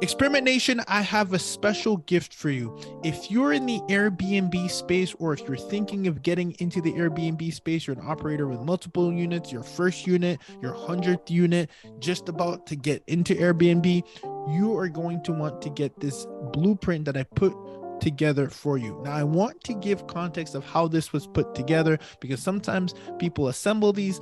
Experiment Nation, I have a special gift for you. If you're in the Airbnb space, or if you're thinking of getting into the Airbnb space, you're an operator with multiple units, your first unit, your 100th unit, just about to get into Airbnb, you are going to want to get this blueprint that I put together for you. Now, I want to give context of how this was put together, because sometimes people assemble these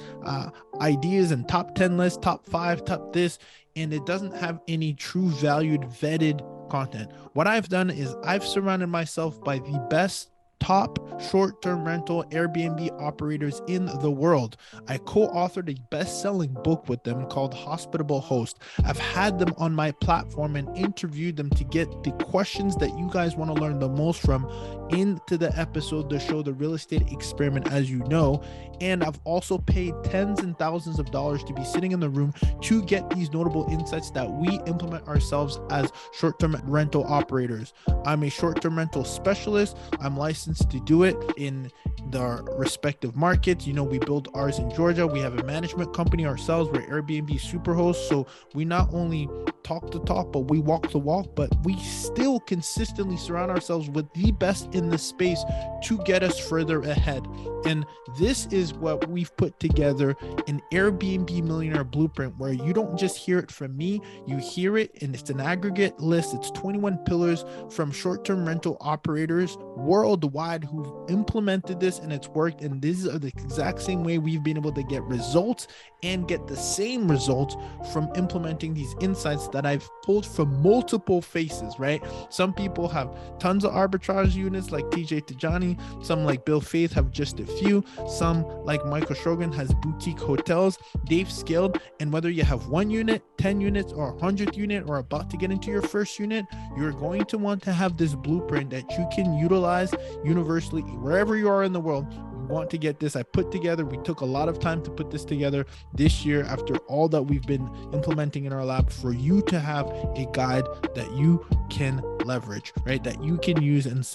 ideas and top 10 lists, top 5, top this, and it doesn't have any true valued vetted content. What I've done is I've surrounded myself by the best top short-term rental Airbnb operators in the world. I co-authored a best-selling book with them called Hospitable Host. I've had them on my platform and interviewed them to get the questions that you guys want to learn the most from into the episode, the show, the real estate experiment, as you know. And I've also paid tens and thousands of dollars to be sitting in the room to get these notable insights that we implement ourselves as short-term rental operators. I'm a short-term rental specialist. I'm licensed to do it in the respective markets. You know, we build ours in Georgia. We have a management company ourselves. We're Airbnb superhosts. So we not only talk the talk, but we walk the walk, but we still consistently surround ourselves with the best in the space to get us further ahead. And this is what we've put together, an Airbnb Millionaire Blueprint, where you don't just hear it from me, you hear it, and it's an aggregate list. It's 21 pillars from short-term rental operators worldwide who've implemented this, and it's worked. And these are the exact same way we've been able to get results and get the same results from implementing these insights that I've pulled from multiple faces, right? Some people have tons of arbitrage units like TJ Tijani. Some like Bill Faith have just a few. Some like Michael Shogun has boutique hotels. They've scaled, and whether you have 1 unit, 10 units, or 100th unit, or about to get into your first unit, you're going to want to have this blueprint that you can utilize universally wherever you are in the world. Want to get this. I put together, we took a lot of time to put this together this year after all that we've been implementing in our lab, for you to have a guide that you can leverage, right? That you can use and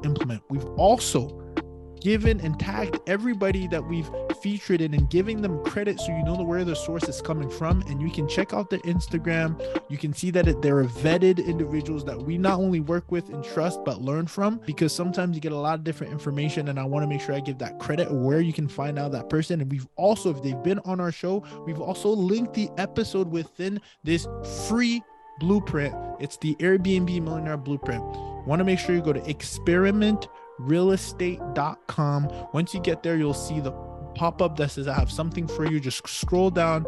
implement. We've also given and tagged everybody that we've featured in and giving them credit, so you know where the source is coming from, and you can check out their Instagram. You can see that they're vetted individuals that we not only work with and trust but learn from, because sometimes you get a lot of different information, and I want to make sure I give that credit where you can find out that person. And we've also, if they've been on our show, we've also linked the episode within this free blueprint. It's the Airbnb Millionaire Blueprint. Want to make sure you go to experimentrealestate.com. Once you get there, you'll see the pop-up that says I have something for you. Just scroll down,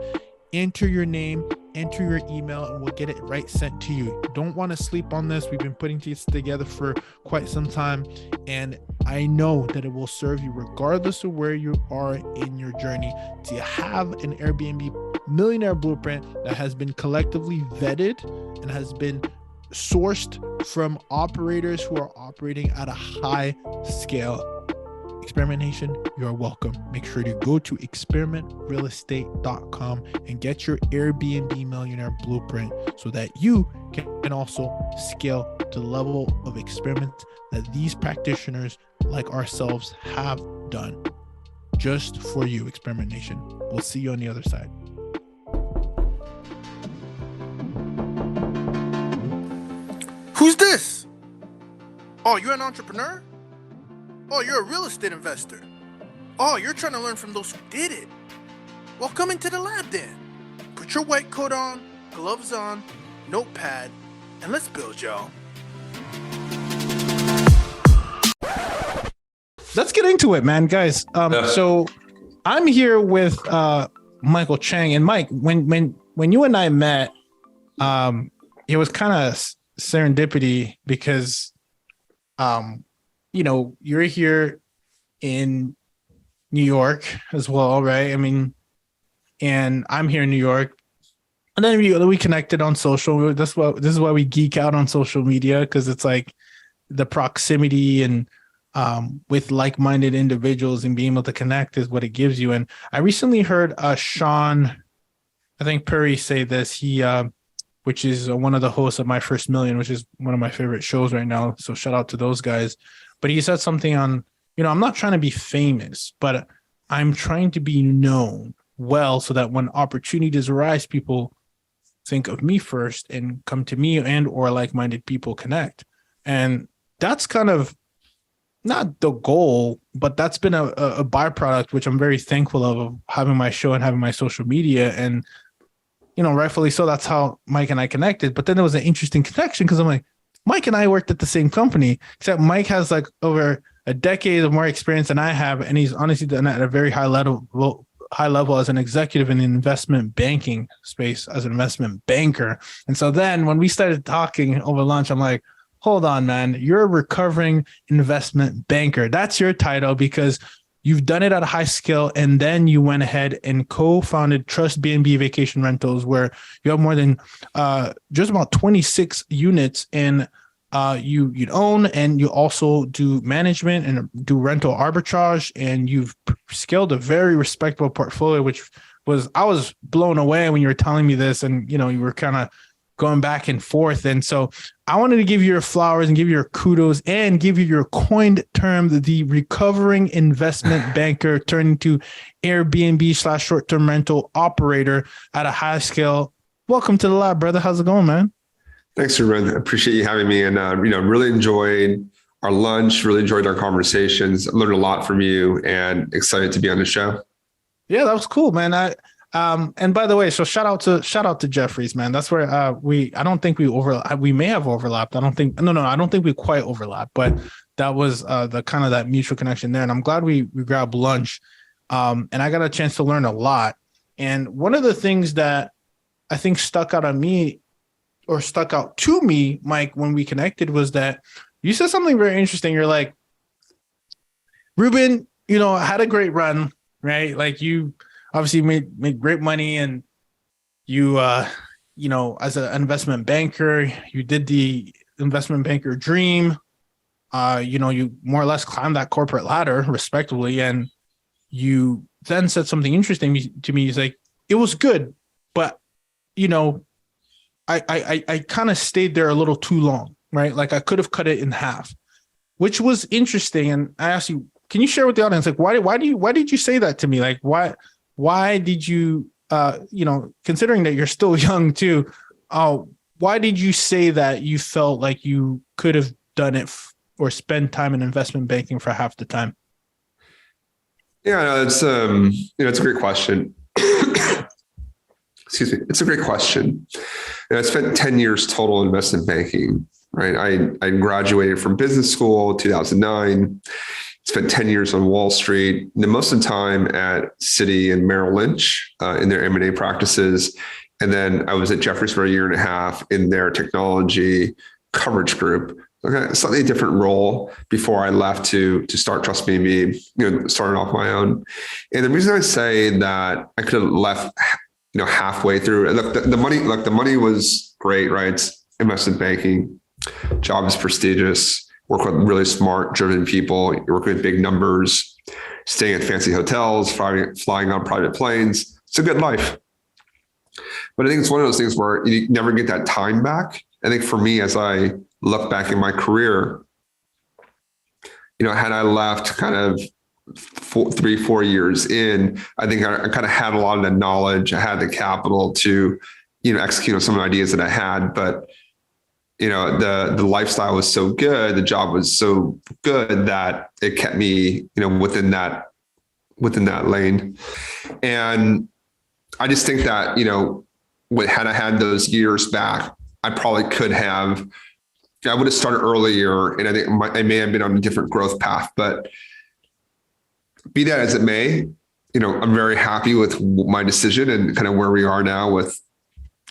enter your name, enter your email, and we'll get it right sent to you. Don't want to sleep on this. We've been putting this together for quite some time, and I know that it will serve you regardless of where you are in your journey, to have an Airbnb Millionaire Blueprint that has been collectively vetted and has been sourced from operators who are operating at a high scale. Experiment Nation, you are welcome. Make sure to go to experimentrealestate.com and get your Airbnb Millionaire Blueprint, so that you can also scale to the level of experiments that these practitioners like ourselves have done just for you. Experiment Nation, we'll see you on the other side. Who's this? Oh, you're an entrepreneur? Oh, you're a real estate investor. Oh, you're trying to learn from those who did it. Well, come into the lab then. Put your white coat on, gloves on, notepad, and let's build, y'all. Let's get into it, man, guys. So I'm here with Michael Chang. And Mike, when you and I met, it was kind of serendipity, because you know, you're here in New York as well, right? I mean, and I'm here in New York, and then we connected on social. This is why we geek out on social media, because it's like the proximity and with like-minded individuals and being able to connect is what it gives you. And I recently heard Sean, I think Perry, say this. He which is one of the hosts of My First Million, which is one of my favorite shows right now. So shout out to those guys. But he said something on, you know, I'm not trying to be famous, but I'm trying to be known well, so that when opportunities arise, people think of me first and come to me, and or like-minded people connect. And that's kind of not the goal, but that's been a byproduct, which I'm very thankful of having my show and having my social media. And, rightfully so, that's how Mike and I connected. But then there was an interesting connection because I'm like, Mike and I worked at the same company, except Mike has like over a decade of more experience than I have. And he's honestly done that at a very high level as an executive in the investment banking space, as an investment banker. And so then when we started talking over lunch, I'm like, hold on, man, you're a recovering investment banker. That's your title because you've done it at a high scale. And then you went ahead and co-founded TrustBNB Vacation Rentals, where you have more than just about 26 units in you own, and you also do management and do rental arbitrage, and you've scaled a very respectable portfolio, which I was blown away when you were telling me this, and you were kind of going back and forth. And so I wanted to give you your flowers and give you your kudos and give you your coined term, the recovering investment banker turning to Airbnb / short-term rental operator at a high scale. Welcome to the lab, brother. How's it going, man? Thanks, Ruben. I appreciate you having me. And, really enjoyed our lunch, really enjoyed our conversations. I learned a lot from you and excited to be on the show. Yeah, that was cool, man. And by the way, so shout out to Jeffries, man. That's where I don't think we overlap. We may have overlapped. I don't think we quite overlapped, but that was the kind of that mutual connection there. And I'm glad we grabbed lunch. And I got a chance to learn a lot. And one of the things that I think stuck out to me, Mike, when we connected, was that you said something very interesting. You're like, Ruben, had a great run, right? Like you obviously made great money, and you, as an investment banker, you did the investment banker dream. You more or less climbed that corporate ladder respectively. And you then said something interesting to me. He's like, it was good, but, I kind of stayed there a little too long, right? Like I could have cut it in half, which was interesting. And I asked you, can you share with the audience, like, why did you say that to me? Like, why did you, considering that you're still young too, why did you say that you felt like you could have done it or spend time in investment banking for half the time? Yeah, no, it's a great question. Excuse me. It's a great question. I spent 10 years total in investment banking, right? I graduated from business school in 2009, spent 10 years on Wall Street, and then most of the time at Citi and Merrill Lynch in their M&A practices. And then I was at Jeffries for a year and a half in their technology coverage group. Okay, a slightly different role before I left to start TrustBNB, starting off my own. And the reason I say that I could have left halfway through. Look, the money was great, right? It's investment banking, job is prestigious, work with really smart, driven people, you work with big numbers, staying at fancy hotels, flying on private planes. It's a good life. But I think it's one of those things where you never get that time back. I think for me, as I look back in my career, had I left kind of 3-4 years in, I think I kind of had a lot of the knowledge. I had the capital to, execute on some of the ideas that I had. But, the lifestyle was so good, the job was so good that it kept me, within that lane. And I just think that, had I had those years back, I probably I would have started earlier, and I think I may have been on a different growth path. But be that as it may, I'm very happy with my decision and kind of where we are now with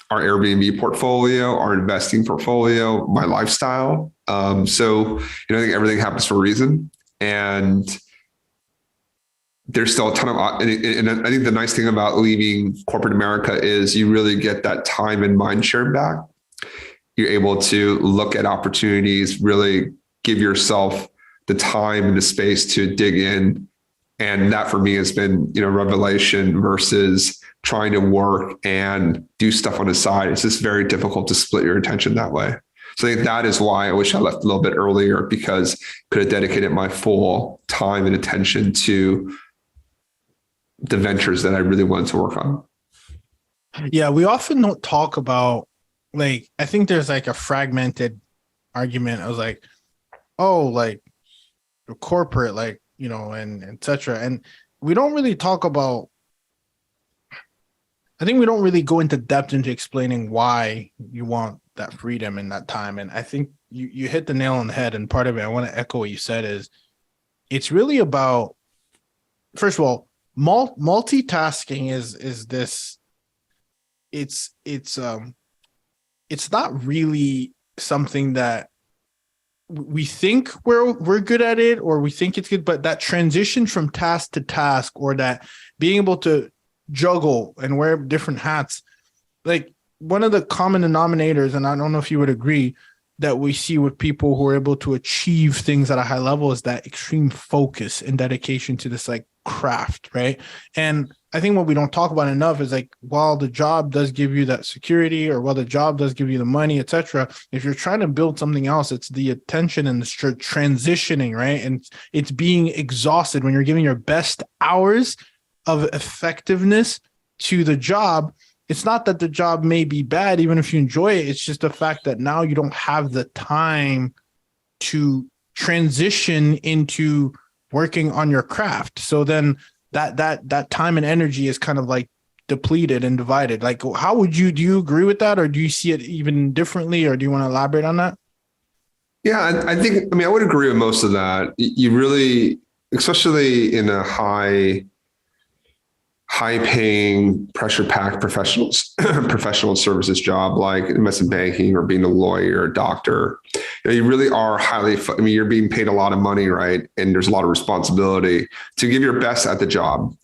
our Airbnb portfolio, our investing portfolio, my lifestyle. So, I think everything happens for a reason. And there's still a ton of, and I think the nice thing about leaving corporate America is you really get that time and mind share back. You're able to look at opportunities, really give yourself the time and the space to dig in. And that for me has been, revelation versus trying to work and do stuff on the side. It's just very difficult to split your attention that way. So I think that is why I wish I left a little bit earlier, because I could have dedicated my full time and attention to the ventures that I really wanted to work on. Yeah, we often don't talk about, like, I think there's like a fragmented argument. I was like, oh, like corporate, like, and etc. And we don't really talk about, I think we don't really go into depth into explaining why you want that freedom and that time. And I think you hit the nail on the head. And part of it, I want to echo what you said, is it's really about, first of all, multitasking is this, it's not really something that we think we're good at it, or we think it's good, but that transition from task to task, or that being able to juggle and wear different hats, like one of the common denominators, and I don't know if you would agree, that we see with people who are able to achieve things at a high level is that extreme focus and dedication to this like craft, right? And I think what we don't talk about enough is, like, while the job does give you that security, or while the job does give you the money, etc., if you're trying to build something else, it's the attention and the transitioning, right? And it's being exhausted when you're giving your best hours of effectiveness to the job. It's not that the job may be bad, even if you enjoy it. It's just the fact that now you don't have the time to transition into working on your craft. So then that time and energy is kind of like depleted and divided. Like, how would do you agree with that, or do you see it even differently, or do you want to elaborate on that? Yeah, I think, I would agree with most of that. You really, especially in a high paying, pressure packed professional services job like investment banking or being a lawyer or a doctor, you really are you're being paid a lot of money, right? And there's a lot of responsibility to give your best at the job.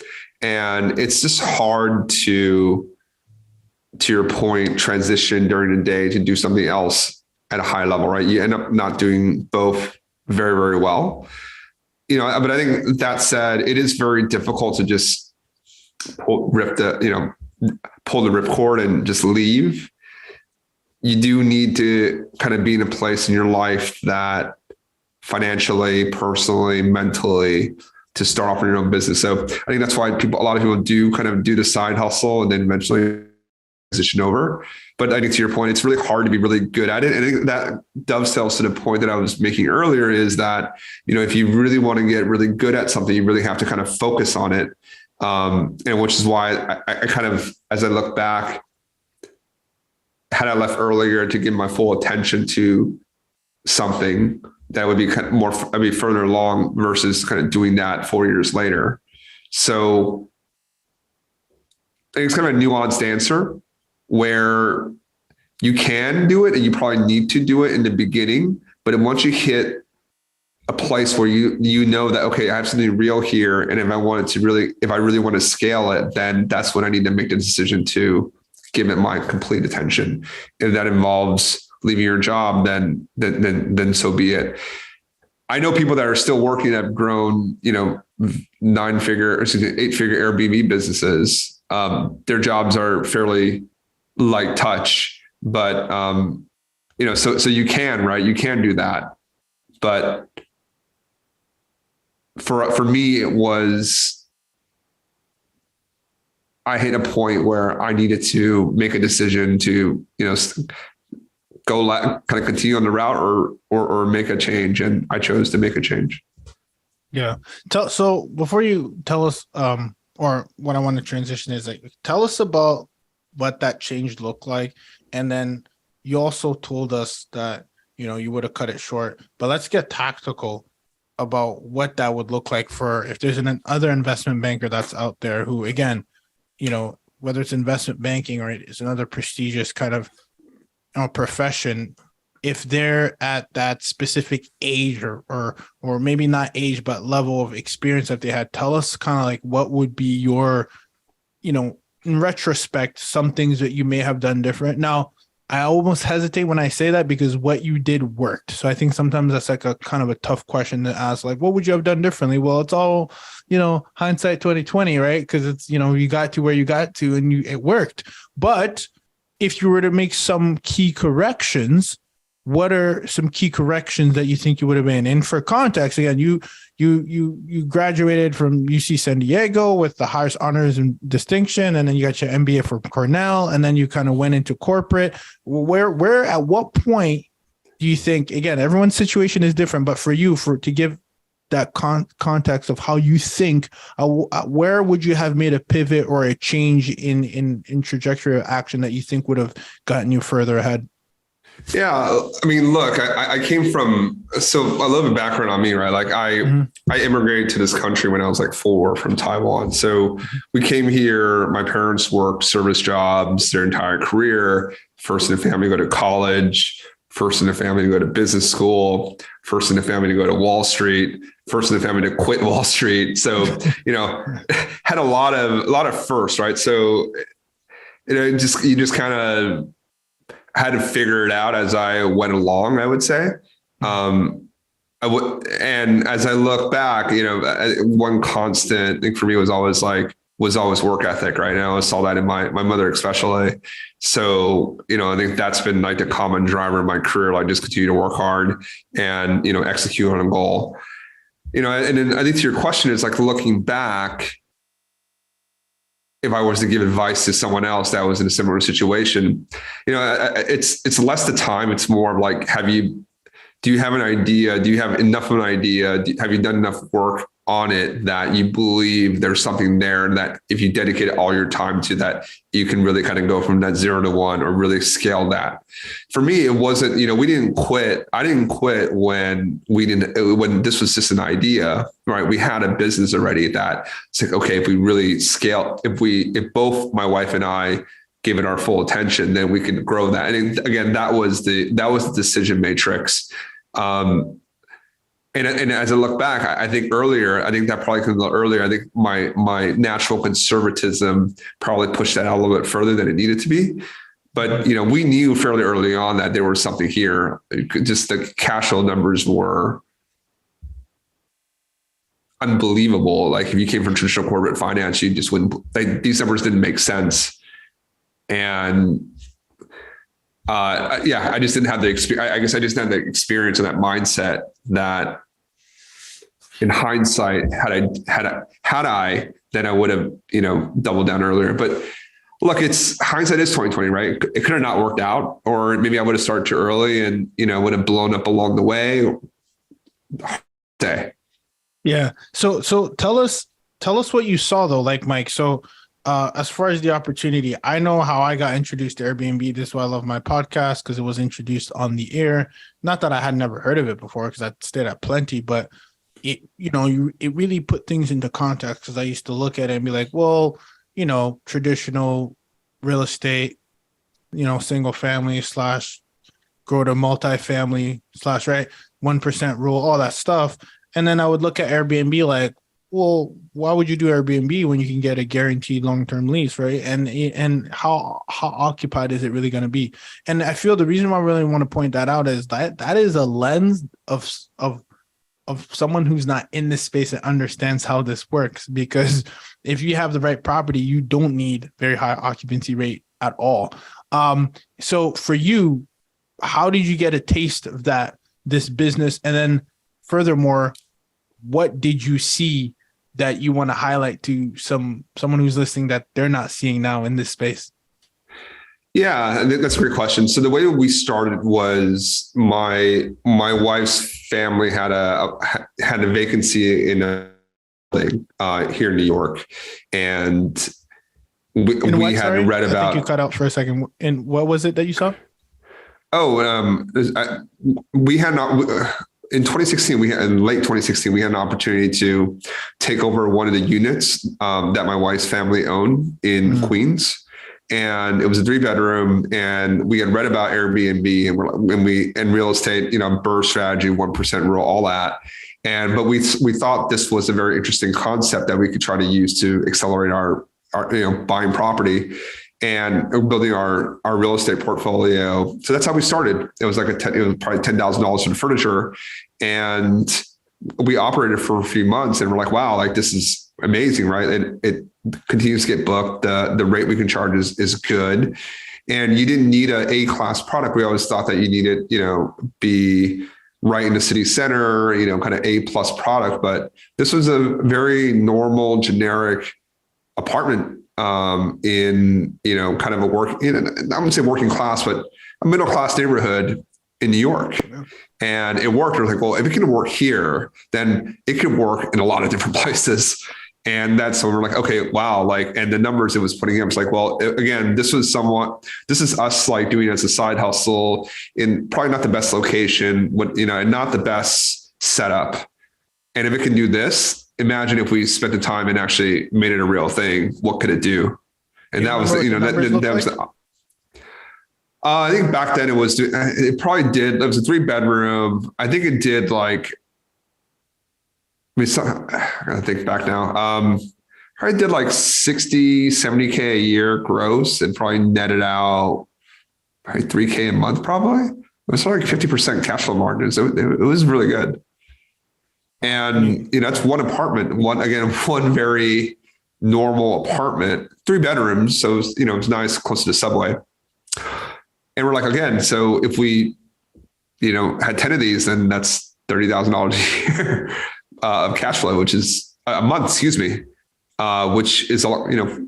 And it's just hard to your point, transition during the day to do something else at a high level, right? You end up not doing both very, very well. But I think that said, it is very difficult to just pull the ripcord and just leave. You do need to kind of be in a place in your life that financially, personally, mentally, to start off your own business. So I think that's why a lot of people do kind of do the side hustle and then eventually transition over. But I think, to your point, it's really hard to be really good at it. And I think that dovetails to the point that I was making earlier, is that, if you really want to get really good at something, you really have to kind of focus on it. And which is why I kind of, as I look back, had I left earlier to give my full attention to something, that would be kind of more, I'd be further along versus kind of doing that 4 years later. So I think it's kind of a nuanced answer, where you can do it and you probably need to do it in the beginning, but once you hit a place where you know that, okay, I have something real here, and if I really want to scale it, then that's when I need to make the decision to give it my complete attention. If that involves leaving your job, then so be it. I know people that are still working that have grown, 8-figure Airbnb businesses. Their jobs are fairly light touch, but so you can, right? You can do that, but for me, it was, I hit a point where I needed to make a decision to, kind of continue on the route or make a change. And I chose to make a change. Yeah. So before you tell us, or what I want to transition is, like, tell us about what that change looked like. And then you also told us that, you would have cut it short, but let's get tactical about what that would look like for, if there's another investment banker that's out there who, again, whether it's investment banking or it's another prestigious kind of profession, if they're at that specific age or maybe not age, but level of experience that they had, tell us kind of like what would be your, in retrospect, some things that you may have done different. Now, I almost hesitate when I say that, because what you did worked. So I think sometimes that's like a kind of a tough question to ask, like, what would you have done differently? Well, it's all, hindsight 2020, right? Because it's, you got to where you got to and it worked. But if you were to make some key corrections, what are some key corrections that you think you would have made? And for context, again, you graduated from UC San Diego with the highest honors and distinction, and then you got your MBA from Cornell, and then you kind of went into corporate. Where at what point do you think, again, everyone's situation is different, but for you, to give that context of how you think, where would you have made a pivot or a change in trajectory of action that you think would have gotten you further ahead? Yeah. I mean, look, I came from, so a little bit of background on me, right? Like I immigrated to this country when I was like 4 from Taiwan. So we came here, my parents worked service jobs their entire career, first in the family to go to college, first in the family to go to business school, first in the family to go to Wall Street, first in the family to quit Wall Street. So, had a lot of firsts, right? So, you just kind of had to figure it out as I went along, I would say. And as I look back, one constant thing for me was always work ethic, right? And I always saw that in my mother, especially. So, I think that's been like the common driver in my career. Like just continue to work hard and, execute on a goal, and then I think to your question is like looking back, if I was to give advice to someone else that was in a similar situation, it's less the time. It's more of like, do you have an idea? Do you have enough of an idea? Have you done enough work on it that you believe there's something there, and that if you dedicate all your time to that, you can really kind of go from that 0 to 1 or really scale that? For me, it wasn't, we didn't quit. I didn't quit when this was just an idea, right? We had a business already that it's like, okay, if we really scale, if both my wife and I give it our full attention, then we can grow that. And again, that was the decision matrix. And as I look back, I think that probably comes a little earlier. I think my natural conservatism probably pushed that out a little bit further than it needed to be. But, we knew fairly early on that there was something here. Just the cash flow numbers were unbelievable. Like if you came from traditional corporate finance, you just wouldn't, these numbers didn't make sense. And I just didn't have the experience. I guess I just didn't have the experience and that mindset that in hindsight, had I, then I would have, doubled down earlier. But look, hindsight is 2020, right? It could have not worked out, or maybe I would have started too early and, would have blown up along the way. Yeah. So tell us what you saw though, like Mike. So, as far as the opportunity, I know how I got introduced to Airbnb. This is why I love my podcast, because it was introduced on the air. Not that I had never heard of it before, because I stayed at plenty, but it really put things into context, because I used to look at it and be like, well, traditional real estate, single family / grow to multifamily / right, 1% rule, all that stuff. And then I would look at Airbnb like, well, why would you do Airbnb when you can get a guaranteed long-term lease, right? And how occupied is it really going to be? And I feel the reason why I really want to point that out is that is a lens of someone who's not in this space and understands how this works. Because if you have the right property, you don't need very high occupancy rate at all. So for you, how did you get a taste of this business? And then furthermore, what did you see that you want to highlight to someone who's listening that they're not seeing now in this space? Yeah, I think that's a great question. So the way we started was my wife's family had a vacancy in a building here in New York, and we had read about. I think you cut out for a second. And what was it that you saw? We had not. In 2016, in late 2016, we had an opportunity to take over one of the units that my wife's family owned in Queens. And it was a 3-bedroom, and we had read about Airbnb and real estate, BRRRR strategy, 1% rule, all that. But we thought this was a very interesting concept that we could try to use to accelerate our buying property and building our real estate portfolio. So that's how we started. It was like it was probably $10,000 for the furniture, and we operated for a few months, and we're like, wow, like this is amazing, right? It continues to get booked. The rate we can charge is good. and you didn't need a class product. We always thought that you needed, be right in the city center, kind of A plus product. But this was a very normal, generic apartment in, kind of I wouldn't say working class, but a middle class neighborhood in New York. And it worked. We're like, well, if it can work here, then it could work in a lot of different places. And that's when we're like, okay, wow. Like, and the numbers it was putting in, it's like, well, again, this is us like doing it as a side hustle in probably not the best location, and not the best setup. And if it can do this, imagine if we spent the time and actually made it a real thing, what could it do? And that was, I think back then it was, it was a 3-bedroom. I think it did like, I gotta think back now. I did like 60, 70K a year gross and probably netted out probably 3K a month, probably. It was like 50% cash flow margins. It was really good. And, that's one apartment, one very normal apartment, 3 bedrooms. So, it's nice, close to the subway. And we're like, again, so if we, had 10 of these, then that's $30,000 a year of cash flow, which is a month, which is a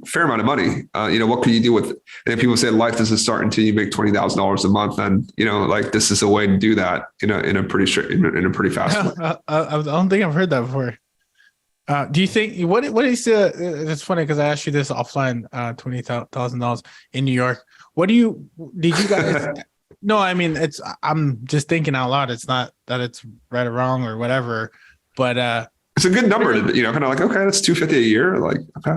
fair amount of money. What can you do with it? And if people say life doesn't start until you make $20,000 a month, then, like this is a way to do that in a pretty fast way. I don't think I've heard that before. Do you think what is it's funny because I asked you this offline, $20,000 in New York. Did you guys? No, I mean, I'm just thinking out loud. It's not that it's right or wrong or whatever, but it's a good number to, kind of like, okay, that's $250 a year. Like, okay.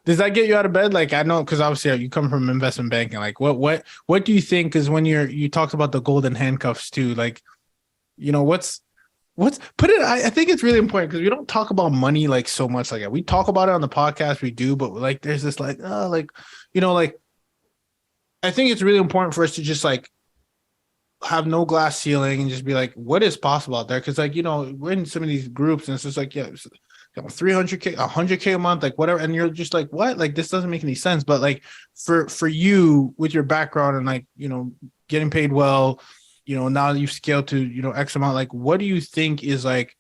Does that get you out of bed? Like, I know, because obviously you come from investment banking. Like, what do you think? Because when you talked about the golden handcuffs too, like, I think it's really important because we don't talk about money like so much like that. We talk about it on the podcast, we do, but like, there's this like, I think it's really important for us to just like have no glass ceiling and just be like, what is possible out there? Because like, we're in some of these groups and it's just like, yeah, 300K, 100K a month, like whatever. And you're just like, what? Like, this doesn't make any sense. But like for you with your background and like, getting paid well, now you've scaled to, X amount, like, what do you think is like,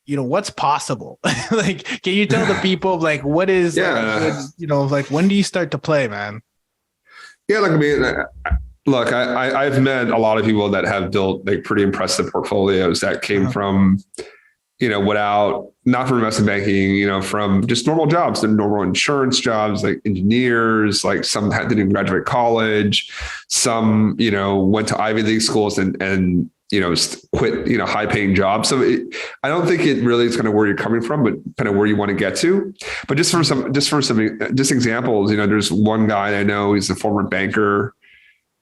what's possible? Like, can you tell the people like, what is, like, when do you start to play, man? Yeah. Like, I mean, look, I've met a lot of people that have built like pretty impressive portfolios that came from, not from investment banking, from just normal jobs, the normal insurance jobs, like engineers, like some didn't graduate college, some, went to Ivy League schools and quit, high paying jobs. So I don't think it really is kind of where you're coming from, but kind of where you want to get to. But just for some examples, there's one guy I know, he's a former banker,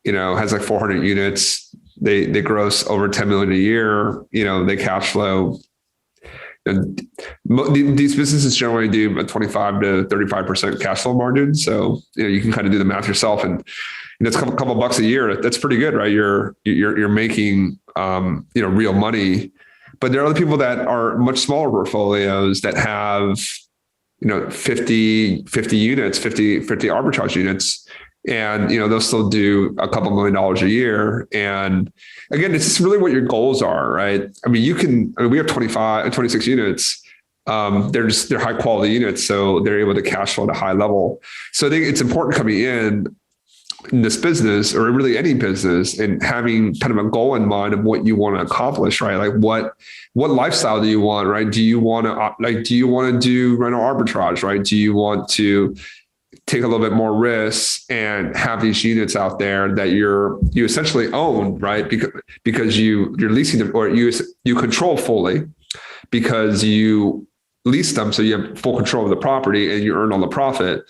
has like 400 units. They gross over 10 million a year. They cash flow. And these businesses generally do a 25 to 35% cash flow margin. So, you can kind of do the math yourself, and it's a couple bucks a year. That's pretty good, right? You're making, real money. But there are other people that are much smaller portfolios that have, 50 units, 50 arbitrage units. And, they'll still do a couple $1 million a year. And again, it's just really what your goals are, right? I mean, we have 26 units. They're high quality units. So they're able to cash flow at a high level. So I think it's important coming in this business, or really any business, and having kind of a goal in mind of what you want to accomplish, right? Like what lifestyle do you want, right? Do you want to do rental arbitrage, right? Do you want to take a little bit more risks and have these units out there that you essentially own, right? Because you're leasing them, or you control fully because you lease them. So you have full control of the property and you earn all the profit.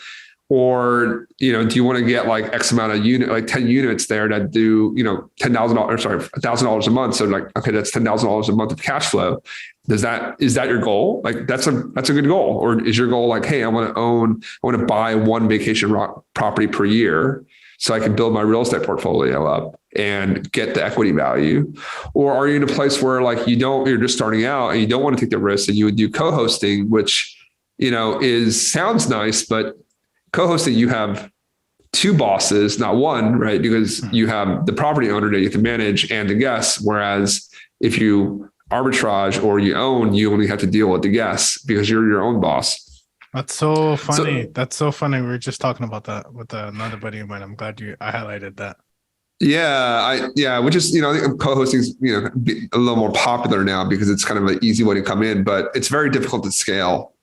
Or, do you want to get like X amount of like 10 units there that do, $1,000 a month. So like, okay, that's $10,000 a month of cash flow. Is that your goal? Like that's a good goal. Or is your goal like, hey, I want to buy one vacation property per year so I can build my real estate portfolio up and get the equity value? Or are you in a place where like you're just starting out and you don't want to take the risk, and you would do co-hosting, which, sounds nice, but co-hosting, you have two bosses, not one, right? Because you have the property owner that you have to manage and the guests. Whereas if you arbitrage or you own, you only have to deal with the guests because you're your own boss. That's so funny. That's so funny. We were just talking about that with another buddy of mine. I'm glad I highlighted that. Yeah, which is, I think co-hosting is, a little more popular now because it's kind of an easy way to come in, but it's very difficult to scale.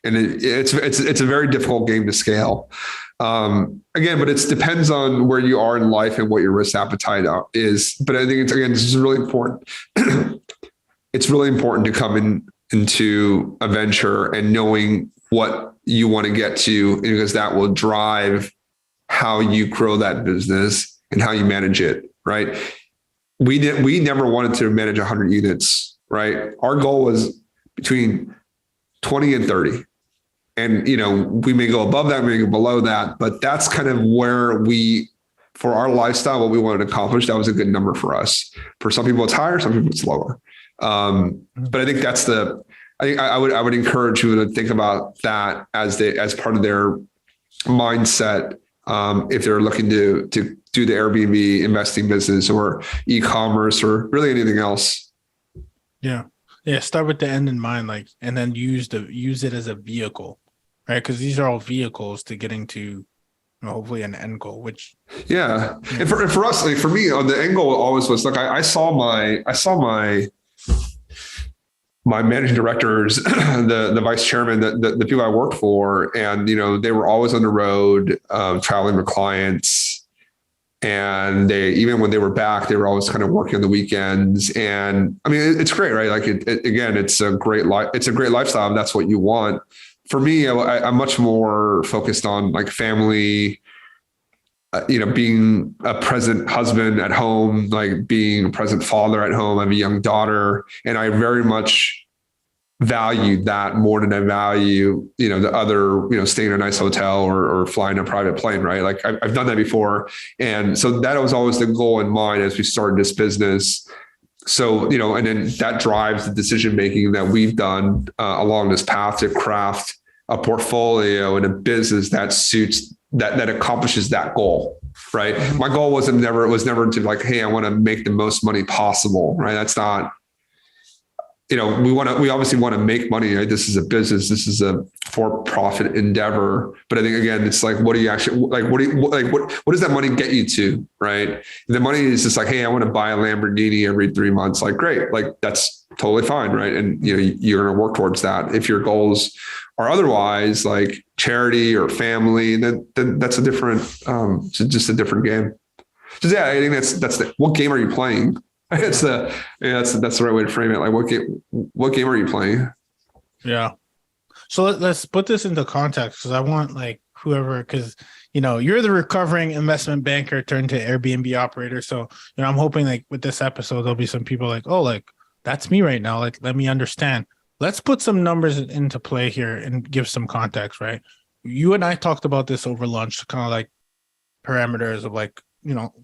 And it's a very difficult game to scale. Again, but it depends on where you are in life and what your risk appetite is. But I think this is really important. It's really important to come into a venture and knowing what you want to get to, because that will drive how you grow that business and how you manage it, right? We never wanted to manage 100 units, right? Our goal was between 20 and 30. And, we may go above that, we may go below that, but that's kind of where for our lifestyle, what we wanted to accomplish, that was a good number for us. For some people it's higher, some people it's lower. But I think I would encourage you to think about that as part of their mindset. If they're looking to do the Airbnb investing business or e-commerce or really anything else. Yeah. Start with the end in mind, and then use it as a vehicle, right? Because these are all vehicles to getting to hopefully an end goal. Which and for us, for me, the end goal always was I saw my managing directors, the vice chairman, the people I worked for, and they were always on the road, traveling with clients. And even when they were back, they were always kind of working on the weekends. And I mean, it's great, right? Again, it's a great lifestyle, and that's what you want. For me, I'm much more focused on family, being a present husband at home, being a present father at home. I have a young daughter, and I very much value that more than I value, the other, staying in a nice hotel or flying a private plane, right? I've done that before. And so that was always the goal in mind as we started this business. So, and then that drives the decision-making that we've done along this path to craft a portfolio and a business that suits that accomplishes that goal, right? My goal was never to hey, I want to make the most money possible, right? That's not, we obviously want to make money, right? This is a business. This is a for-profit endeavor. But I think, again, it's what do you actually, what does that money get you to, right? The money is just hey, I want to buy a Lamborghini every 3 months. Great. that's totally fine. Right. And, you're going to work towards that. If your goals are otherwise charity or family, then that's a different, just a different game. So I think that's what game are you playing? That's the right way to frame it. What game are you playing? Yeah. So let's put this into context, because I want whoever, because you're the recovering investment banker turned to Airbnb operator. So I'm hoping with this episode there'll be some people that's me right now. Let me understand. Let's put some numbers into play here and give some context, right? You and I talked about this over lunch, kind of parameters of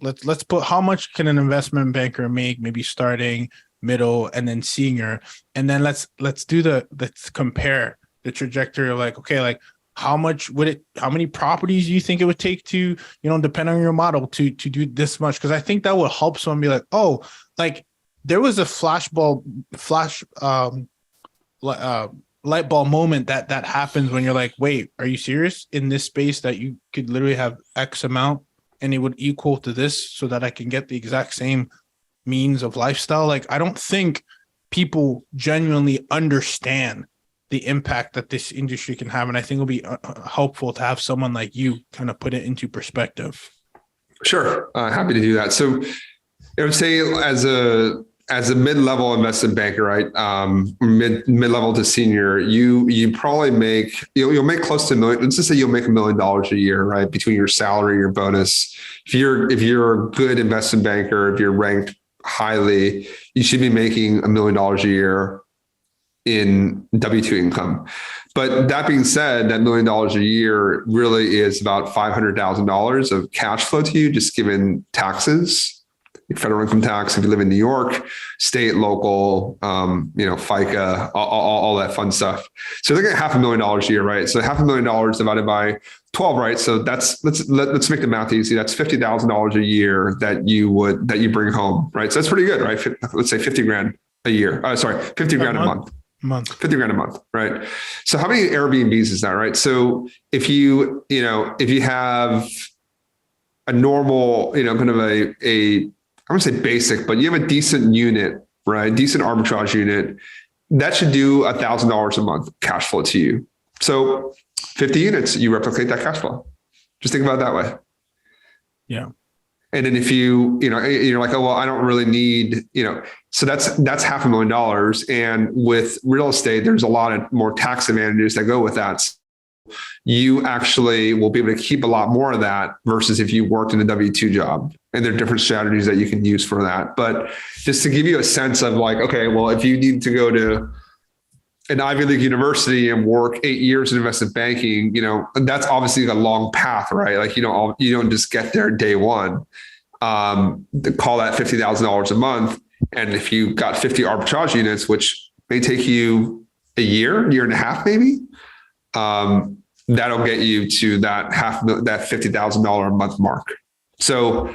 let's put how much can an investment banker make, maybe starting, middle, and then senior. And then let's compare the trajectory of how many properties do you think it would take to, depending on your model to do this much? Because I think that will help someone be there was a light bulb moment that happens when you're wait, are you serious? In this space that you could literally have X amount and it would equal to this so that I can get the exact same means of lifestyle. I don't think people genuinely understand the impact that this industry can have. And I think it'll be helpful to have someone like you kind of put it into perspective. Sure. Happy to do that. So I would say as a mid-level investment banker, right? Mid-level to senior, you probably you'll make close to $1 million. Let's just say you'll make $1 million a year, right? Between your salary, your bonus. If you're a good investment banker, if you're ranked highly, you should be making $1 million a year in W-2 income. But that being said, that $1 million a year really is about $500,000 of cash flow to you, just given taxes. federal income tax. If you live in New York, state, local, FICA, all that fun stuff. So they're getting $500,000 a year, right? So $500,000 divided by 12, right? So let's make the math easy. That's $50,000 a year that you bring home, right? So that's pretty good, right? Let's say 50 grand a year. 50 grand a month. 50 grand a month, right? So how many Airbnbs is that, right? So if you have a normal, kind of I wouldn't say basic, but you have a decent unit, right? Decent arbitrage unit, that should do $1,000 a month cash flow to you. So 50 units, you replicate that cash flow. Just think about it that way. Yeah. And then if you're like, oh, well, I don't really need, so that's $500,000. And with real estate, there's a lot of more tax advantages that go with that. So you actually will be able to keep a lot more of that versus if you worked in a W-2 job. And there are different strategies that you can use for that. But just to give you a sense of like, okay, well, if you need to go to an Ivy League university and work 8 years in investment banking, that's obviously a long path, right? Like you don't just get there day one. Call that $50,000 a month. And if you got 50 arbitrage units, which may take you a year and a half, maybe, that'll get you to that $50,000 a month mark. So,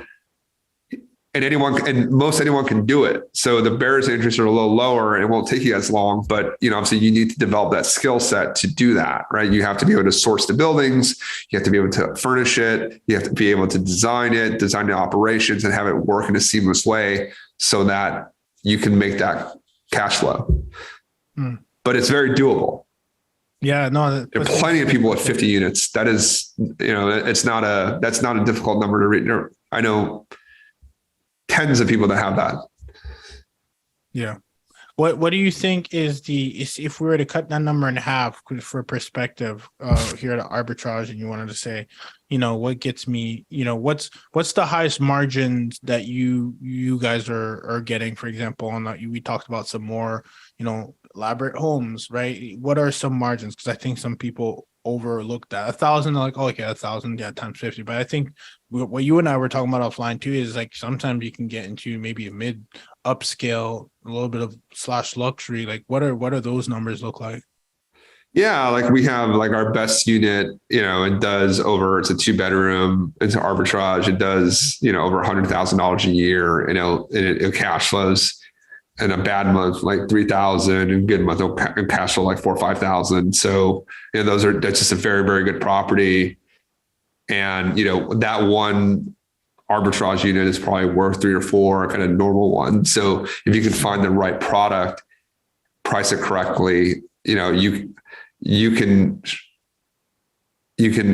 and most anyone can do it. So the barriers to entry are a little lower and it won't take you as long, but obviously you need to develop that skill set to do that, right? You have to be able to source the buildings. You have to be able to furnish it. You have to be able to design the operations and have it work in a seamless way so that you can make that cash flow. But it's very doable. Yeah, no, there are plenty of people with 50 units. That is, that's not a difficult number to read. I know tens of people that have that. Yeah. What do you think is if we were to cut that number in half for perspective here at Arbitrage, and you wanted to say, what gets me, what's the highest margins that you guys are getting, for example, on that we talked about some more, elaborate homes, right? What are some margins? Because I think some people overlook that 1,000, like, oh, okay, 1,000, yeah, times 50. But I think what you and I were talking about offline too is like sometimes you can get into maybe a mid upscale, a little bit of / luxury. Like what are those numbers look like? Yeah, like we have like our best unit, it does it's a 2-bedroom, it's an arbitrage. It does, over $100,000 a year, and it cash flows. In a bad month, like 3,000, and good month, it'll cash flow like 4,000 or 5,000. So, that's just a very, very good property. And, that one arbitrage unit is probably worth 3 or 4 kind of normal ones. So if you can find the right product, price it correctly, you can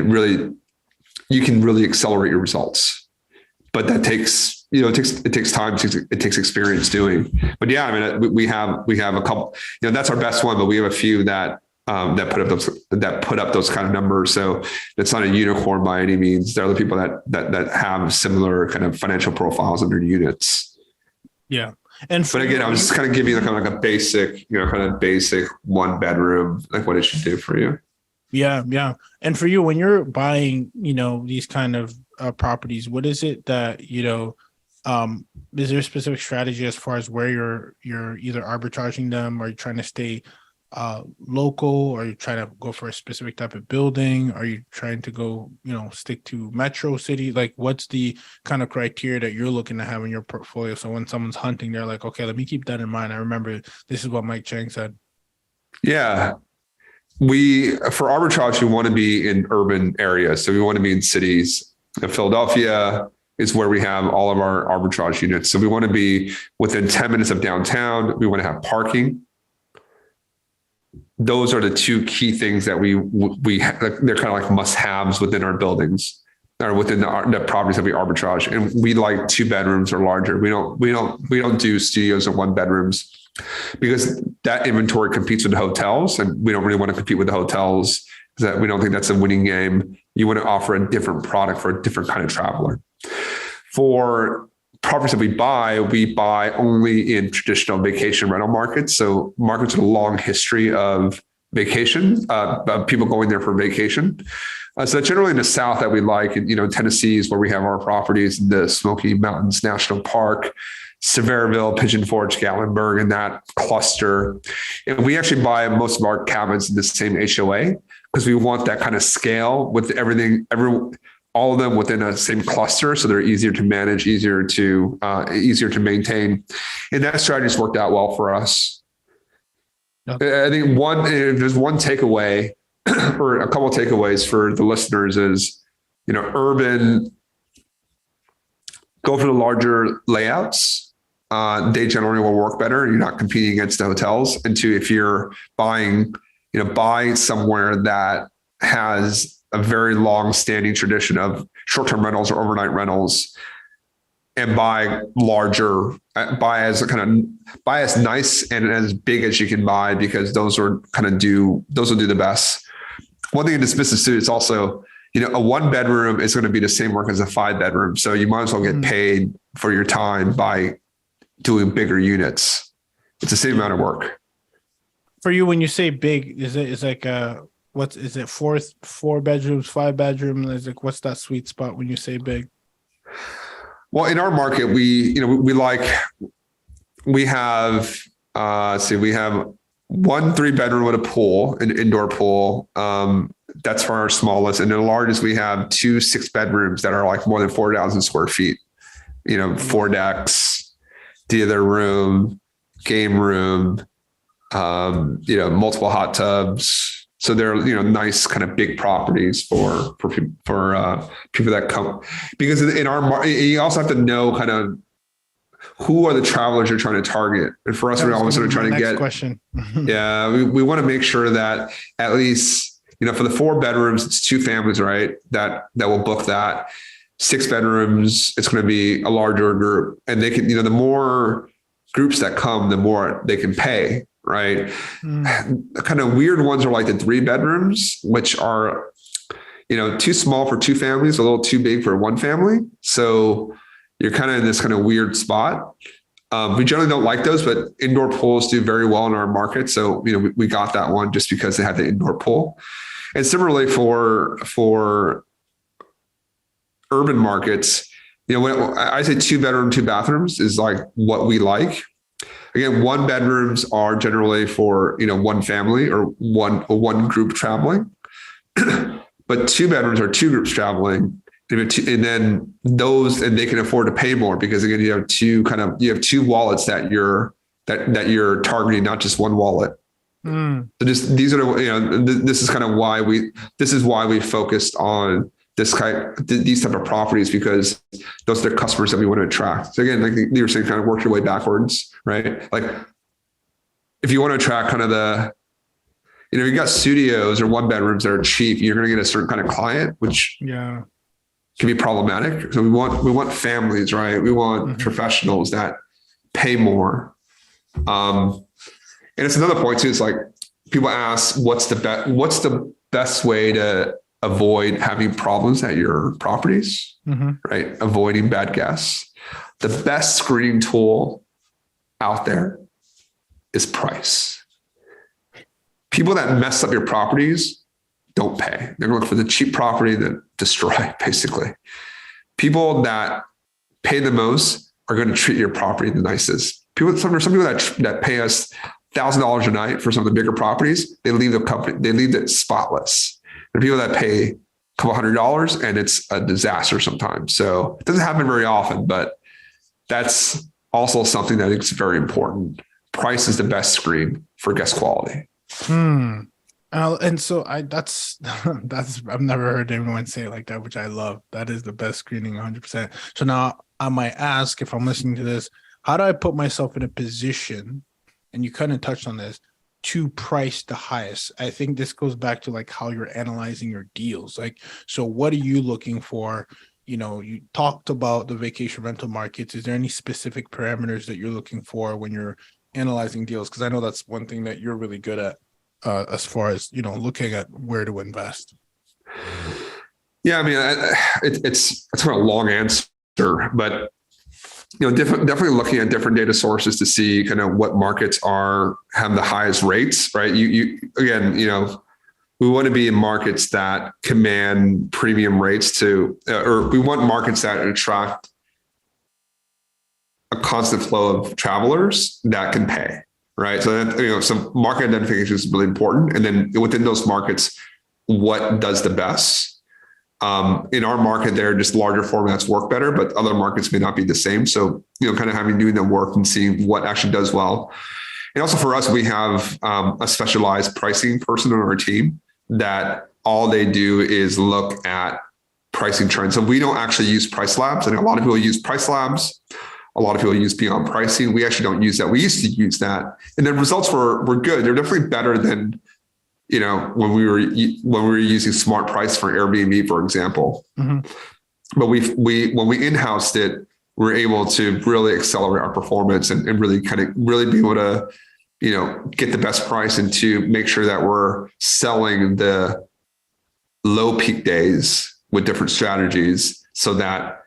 really accelerate your results. But that takes, it takes time, it takes experience doing. But yeah, I mean, we have a couple, that's our best one, but we have a few that put up those kind of numbers. So it's not a unicorn by any means. There are other people that have similar kind of financial profiles in their units. Yeah. But again, I was just kind of giving you kind of like a basic, kind of basic 1-bedroom, like what it should do for you. Yeah. Yeah. And for you, when you're buying, these kind of properties, what is it that, is there a specific strategy as far as where you're either arbitraging them, or you're trying to stay local, or you're trying to go for a specific type of building? Are you trying to go, stick to metro city? Like what's the kind of criteria that you're looking to have in your portfolio? So when someone's hunting, they're like, okay, let me keep that in mind. I remember this is what Mike Chang said. Yeah. For arbitrage, we want to be in urban areas. So we want to be in cities. Philadelphia is where we have all of our arbitrage units. So we want to be within 10 minutes of downtown. We want to have parking. Those are the 2 key things that they're kind of like must-haves within our buildings, or within the properties that we arbitrage. And we like 2-bedrooms or larger. We don't do studios or 1-bedrooms, because that inventory competes with the hotels, and we don't really want to compete with the hotels. That we don't think that's a winning game. You want to offer a different product for a different kind of traveler. For properties that we buy only in traditional vacation rental markets. So markets with a long history of vacation, of people going there for vacation. So generally in the South that we like, Tennessee is where we have our properties, the Smoky Mountains National Park, Sevierville, Pigeon Forge, Gatlinburg, and that cluster. And we actually buy most of our cabins in the same HOA because we want that kind of scale with all of them within a same cluster, so they're easier to manage, easier to maintain, and that strategy's worked out well for us. Okay. I think if there's one takeaway or a couple of takeaways for the listeners is, urban, go for the larger layouts. They generally will work better. You're not competing against the hotels. And two, if you're buying, buy somewhere that has a very long standing tradition of short-term rentals or overnight rentals, and buy as nice and as big as you can buy, because those will do the best. One thing in this business too, it's also, a 1-bedroom is going to be the same work as a 5-bedroom. So you might as well get paid for your time by doing bigger units. It's the same amount of work. For you, when you say big, is it 4 bedrooms, 5 bedrooms? Like, what's that sweet spot when you say big? Well, in our market, we have 1 3-bedroom with a pool, an indoor pool. That's for our smallest. And the largest, we have 2 6-bedrooms that are like more than 4,000 square feet, 4 decks, theater room, game room, multiple hot tubs. So they're, nice kind of big properties for people that come, because in our market, you also have to know kind of who are the travelers you're trying to target. And for us, we're always sort of trying to get question. Yeah. We want to make sure that at least, for the 4 bedrooms, it's 2 families, right? That will book that. 6 bedrooms, it's going to be a larger group, and they can, the more groups that come, the more they can pay. Right. Kind of weird ones are like the 3 bedrooms, which are, too small for 2 families, a little too big for 1 family. So you're kind of in this kind of weird spot. We generally don't like those, but indoor pools do very well in our market. So, we got that one just because they had the indoor pool. And similarly for urban markets, when I say 2 bedroom, 2 bathrooms is like what we like. Again, 1 bedrooms are generally for, 1 family or one group traveling, but 2 bedrooms are 2 groups traveling. And then and they can afford to pay more because again, you have 2 wallets that you're targeting, not just 1 wallet. So these are, this is kind of why we focused on these type of properties, because those are the customers that we want to attract. So again, like you were saying, kind of work your way backwards, right? Like if you want to attract kind of you got studios or 1 bedrooms that are cheap, you're going to get a certain kind of client, which can be problematic. So we want families, right? We want professionals that pay more. And it's another point too. It's like people ask, what's the best way to avoid having problems at your properties, right? Avoiding bad guests. The best screening tool out there is price. People that mess up your properties don't pay. They're going to look for the cheap property that destroy, basically. People that pay the most are going to treat your property the nicest. Some people that pay us $1,000 a night for some of the bigger properties, they leave it spotless. There are people that pay a couple $100 and it's a disaster sometimes. So it doesn't happen very often, but that's also something that I think is very important. Price is the best screen for guest quality. And so that's I've never heard anyone say it like that, which I love. That is the best screening, 100%. So now I might ask, if I'm listening to this, how do I put myself in a position, and you kind of touched on this, to price the highest? I think this goes back to like how you're analyzing your deals. Like, so what are you looking for? You talked about the vacation rental markets. Is there any specific parameters that you're looking for when you're analyzing deals? Because I know that's one thing that you're really good at, as far as, looking at where to invest. Yeah. I mean, it's kind of a long answer, but definitely looking at different data sources to see kind of what markets have the highest rates, right? You again, we want to be in markets that command premium rates or we want markets that attract a constant flow of travelers that can pay, right? So that, some market identification is really important. And then within those markets, what does the best? In our market, there just larger formats work better, but other markets may not be the same. So, kind of doing the work and seeing what actually does well. And also for us, we have a specialized pricing person on our team that all they do is look at pricing trends. So we don't actually use price labs. And a lot of people use price labs. A lot of people use beyond pricing. We actually don't use that. We used to use that. And the results were good. They're definitely better than, when we were using smart price for Airbnb, for example. Mm-hmm. But when we in-housed it, we're able to really accelerate our performance and really be able to, get the best price and to make sure that we're selling the low peak days with different strategies so that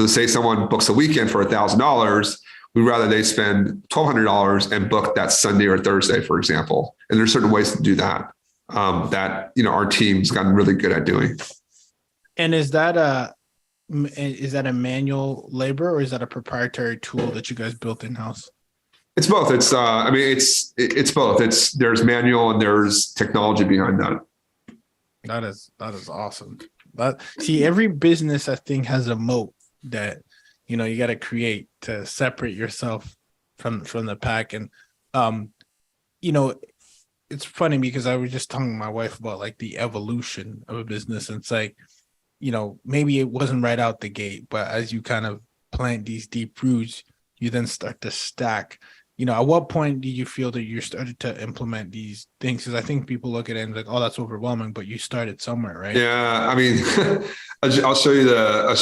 say someone books a weekend for $1,000, we'd rather they spend $1,200 and book that Sunday or Thursday, for example. And there's certain ways to do that, our team's gotten really good at doing. And is that a manual labor or is that a proprietary tool that you guys built in-house? It's both. It's both. There's manual and there's technology behind that. That is awesome. Every business I think has a moat that, you got to create to separate yourself from the pack. And, it's funny because I was just talking to my wife about like the evolution of a business. And it's like, maybe it wasn't right out the gate, but as you kind of plant these deep roots, you then start to stack. At what point do you feel that you started to implement these things? Because I think people look at it and like, oh, that's overwhelming, but you started somewhere, right? Yeah. I mean, I'll show you I'll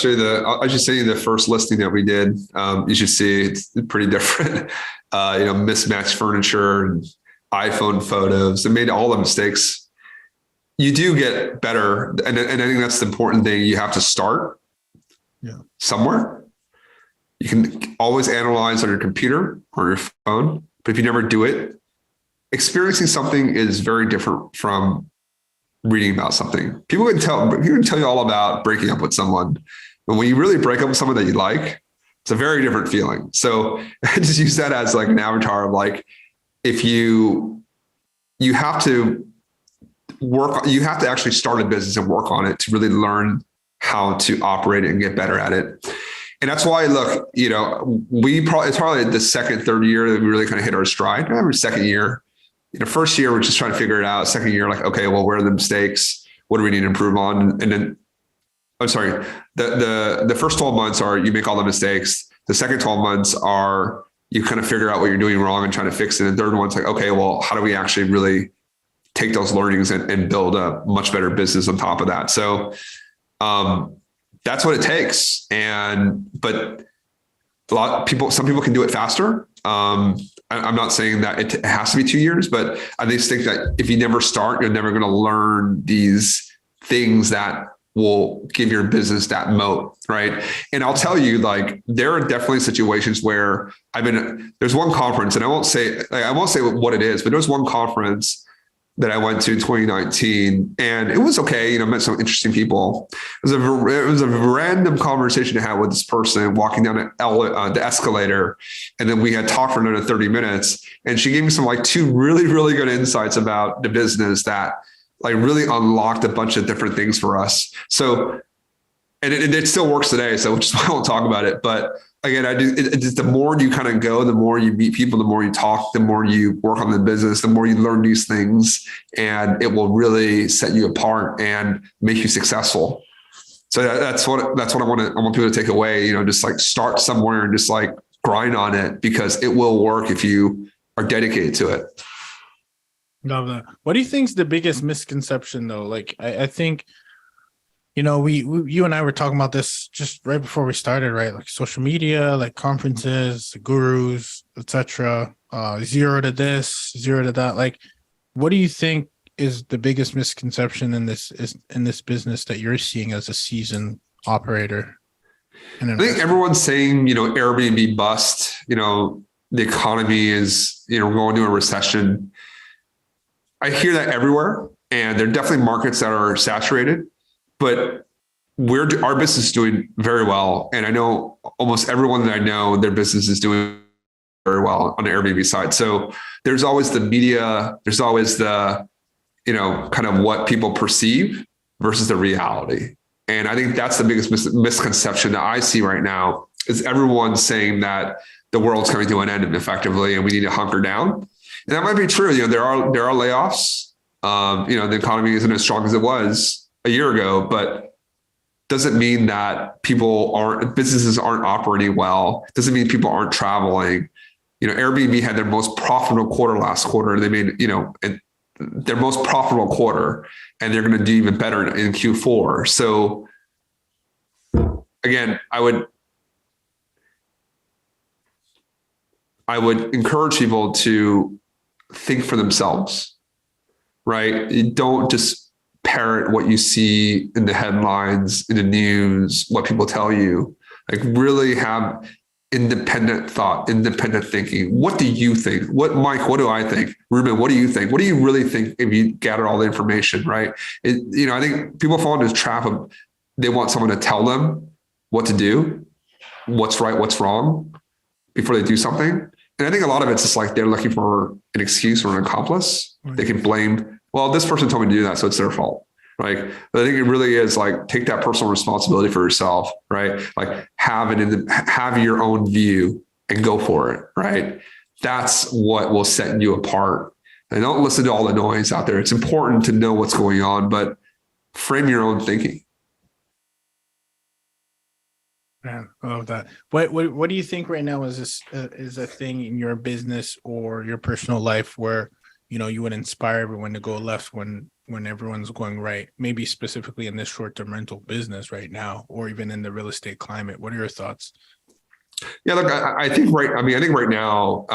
just send you the first listing that we did. You should see it's pretty different. Mismatched furniture and iPhone photos. It made all the mistakes. You do get better. And I think that's the important thing. You have to start somewhere. You can always analyze on your computer or your phone, but if you never do it, experiencing something is very different from reading about something. People can tell you all about breaking up with someone, but when you really break up with someone that you like, it's a very different feeling. So I just use that as like an avatar of like, if you have to actually start a business and work on it to really learn how to operate it and get better at it. And that's why, look, it's probably the second, third year that we really kind of hit our stride. Every second year, first year, we're just trying to figure it out. Second year, like, okay, well, where are the mistakes? What do we need to improve on? And then, I'm sorry, the first 12 months are you make all the mistakes. The second 12 months are you kind of figure out what you're doing wrong and trying to fix it. And the third one's like, okay, well, how do we actually really take those learnings and build a much better business on top of that? So, that's what it takes. But some people can do it faster. I'm not saying that it has to be 2 years, but I just think that if you never start, you're never going to learn these things that will give your business that moat. Right. And I'll tell you, like, there are definitely situations where there's one conference, and I won't say what it is, but there's one conference that I went to in 2019, and it was okay. Met some interesting people. It was a random conversation to have with this person walking down the escalator, and then we had talked for another 30 minutes. And she gave me some like two really, really good insights about the business that like really unlocked a bunch of different things for us. So, and it still works today. So which is why I won't talk about it, but. Again, the more you kind of go, the more you meet people, the more you talk, the more you work on the business, the more you learn these things, and it will really set you apart and make you successful. So that's what I want people to take away, just like start somewhere and just like grind on it, because it will work if you are dedicated to it. Love that. What do you think is the biggest misconception though? Like, I think, you and I were talking about this just right before we started, right? Like social media, like conferences, gurus, etc. Zero to this, zero to that. Like, what do you think is the biggest misconception in this business that you're seeing as a seasoned operator? I think everyone's saying, Airbnb bust. The economy is, going to a recession. I hear that everywhere. And there are definitely markets that are saturated, but our business is doing very well. And I know almost everyone that I know, their business is doing very well on the Airbnb side. So there's always the media, there's always the, kind of what people perceive versus the reality. And I think that's the biggest misconception that I see right now is everyone saying that the world's coming to an end effectively and we need to hunker down. And that might be true. There are layoffs. The economy isn't as strong as it was a year ago, but doesn't mean that businesses aren't operating well. Doesn't mean people aren't traveling. Airbnb had their most profitable quarter last quarter. They made, their most profitable quarter, and they're going to do even better in Q4. So again, I would encourage people to think for themselves, right? You don't just parrot what you see in the headlines, in the news, what people tell you. Like really have independent thought, independent thinking. What do you think? Mike, what do I think? Ruben, what do you think? What do you really think if you gather all the information, right? I think people fall into the trap of they want someone to tell them what to do, what's right, what's wrong before they do something. And I think a lot of it's just like they're looking for an excuse or an accomplice. Right. They can blame, well, this person told me to do that, so it's their fault. Right. But I think it really is like take that personal responsibility for yourself, right? Like have your own view and go for it, right? That's what will set you apart. And don't listen to all the noise out there. It's important to know what's going on, but frame your own thinking. Man, I love that. What do you think right now is a thing in your business or your personal life where you would inspire everyone to go left when everyone's going right, maybe specifically in this short-term rental business right now, or even in the real estate climate? What are your thoughts? Yeah, look, I think right now,